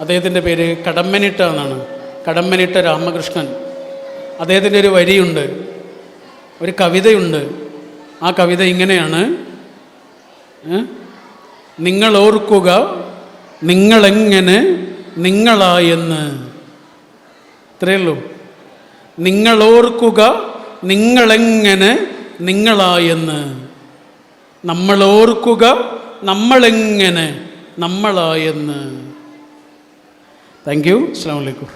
അദ്ദേഹത്തിൻ്റെ പേര് കടമ്മനിട്ട എന്നാണ്. കടമ്മനിട്ട രാമകൃഷ്ണൻ. അദ്ദേഹത്തിൻ്റെ ഒരു വരിയുണ്ട്, ഒരു കവിതയുണ്ട്. ആ കവിത ഇങ്ങനെയാണ്: നിങ്ങളോർക്കുക നിങ്ങളെങ്ങനെ നിങ്ങളായെന്ന്. ഇത്രയേ ഉള്ളൂ. നിങ്ങളോർക്കുക നിങ്ങളെങ്ങനെ നിങ്ങളായെന്ന്. നമ്മളോർക്കുക നമ്മളെങ്ങനെ നമ്മളായെന്ന്. Thank you. അസ്സലാമു അലൈക്കും.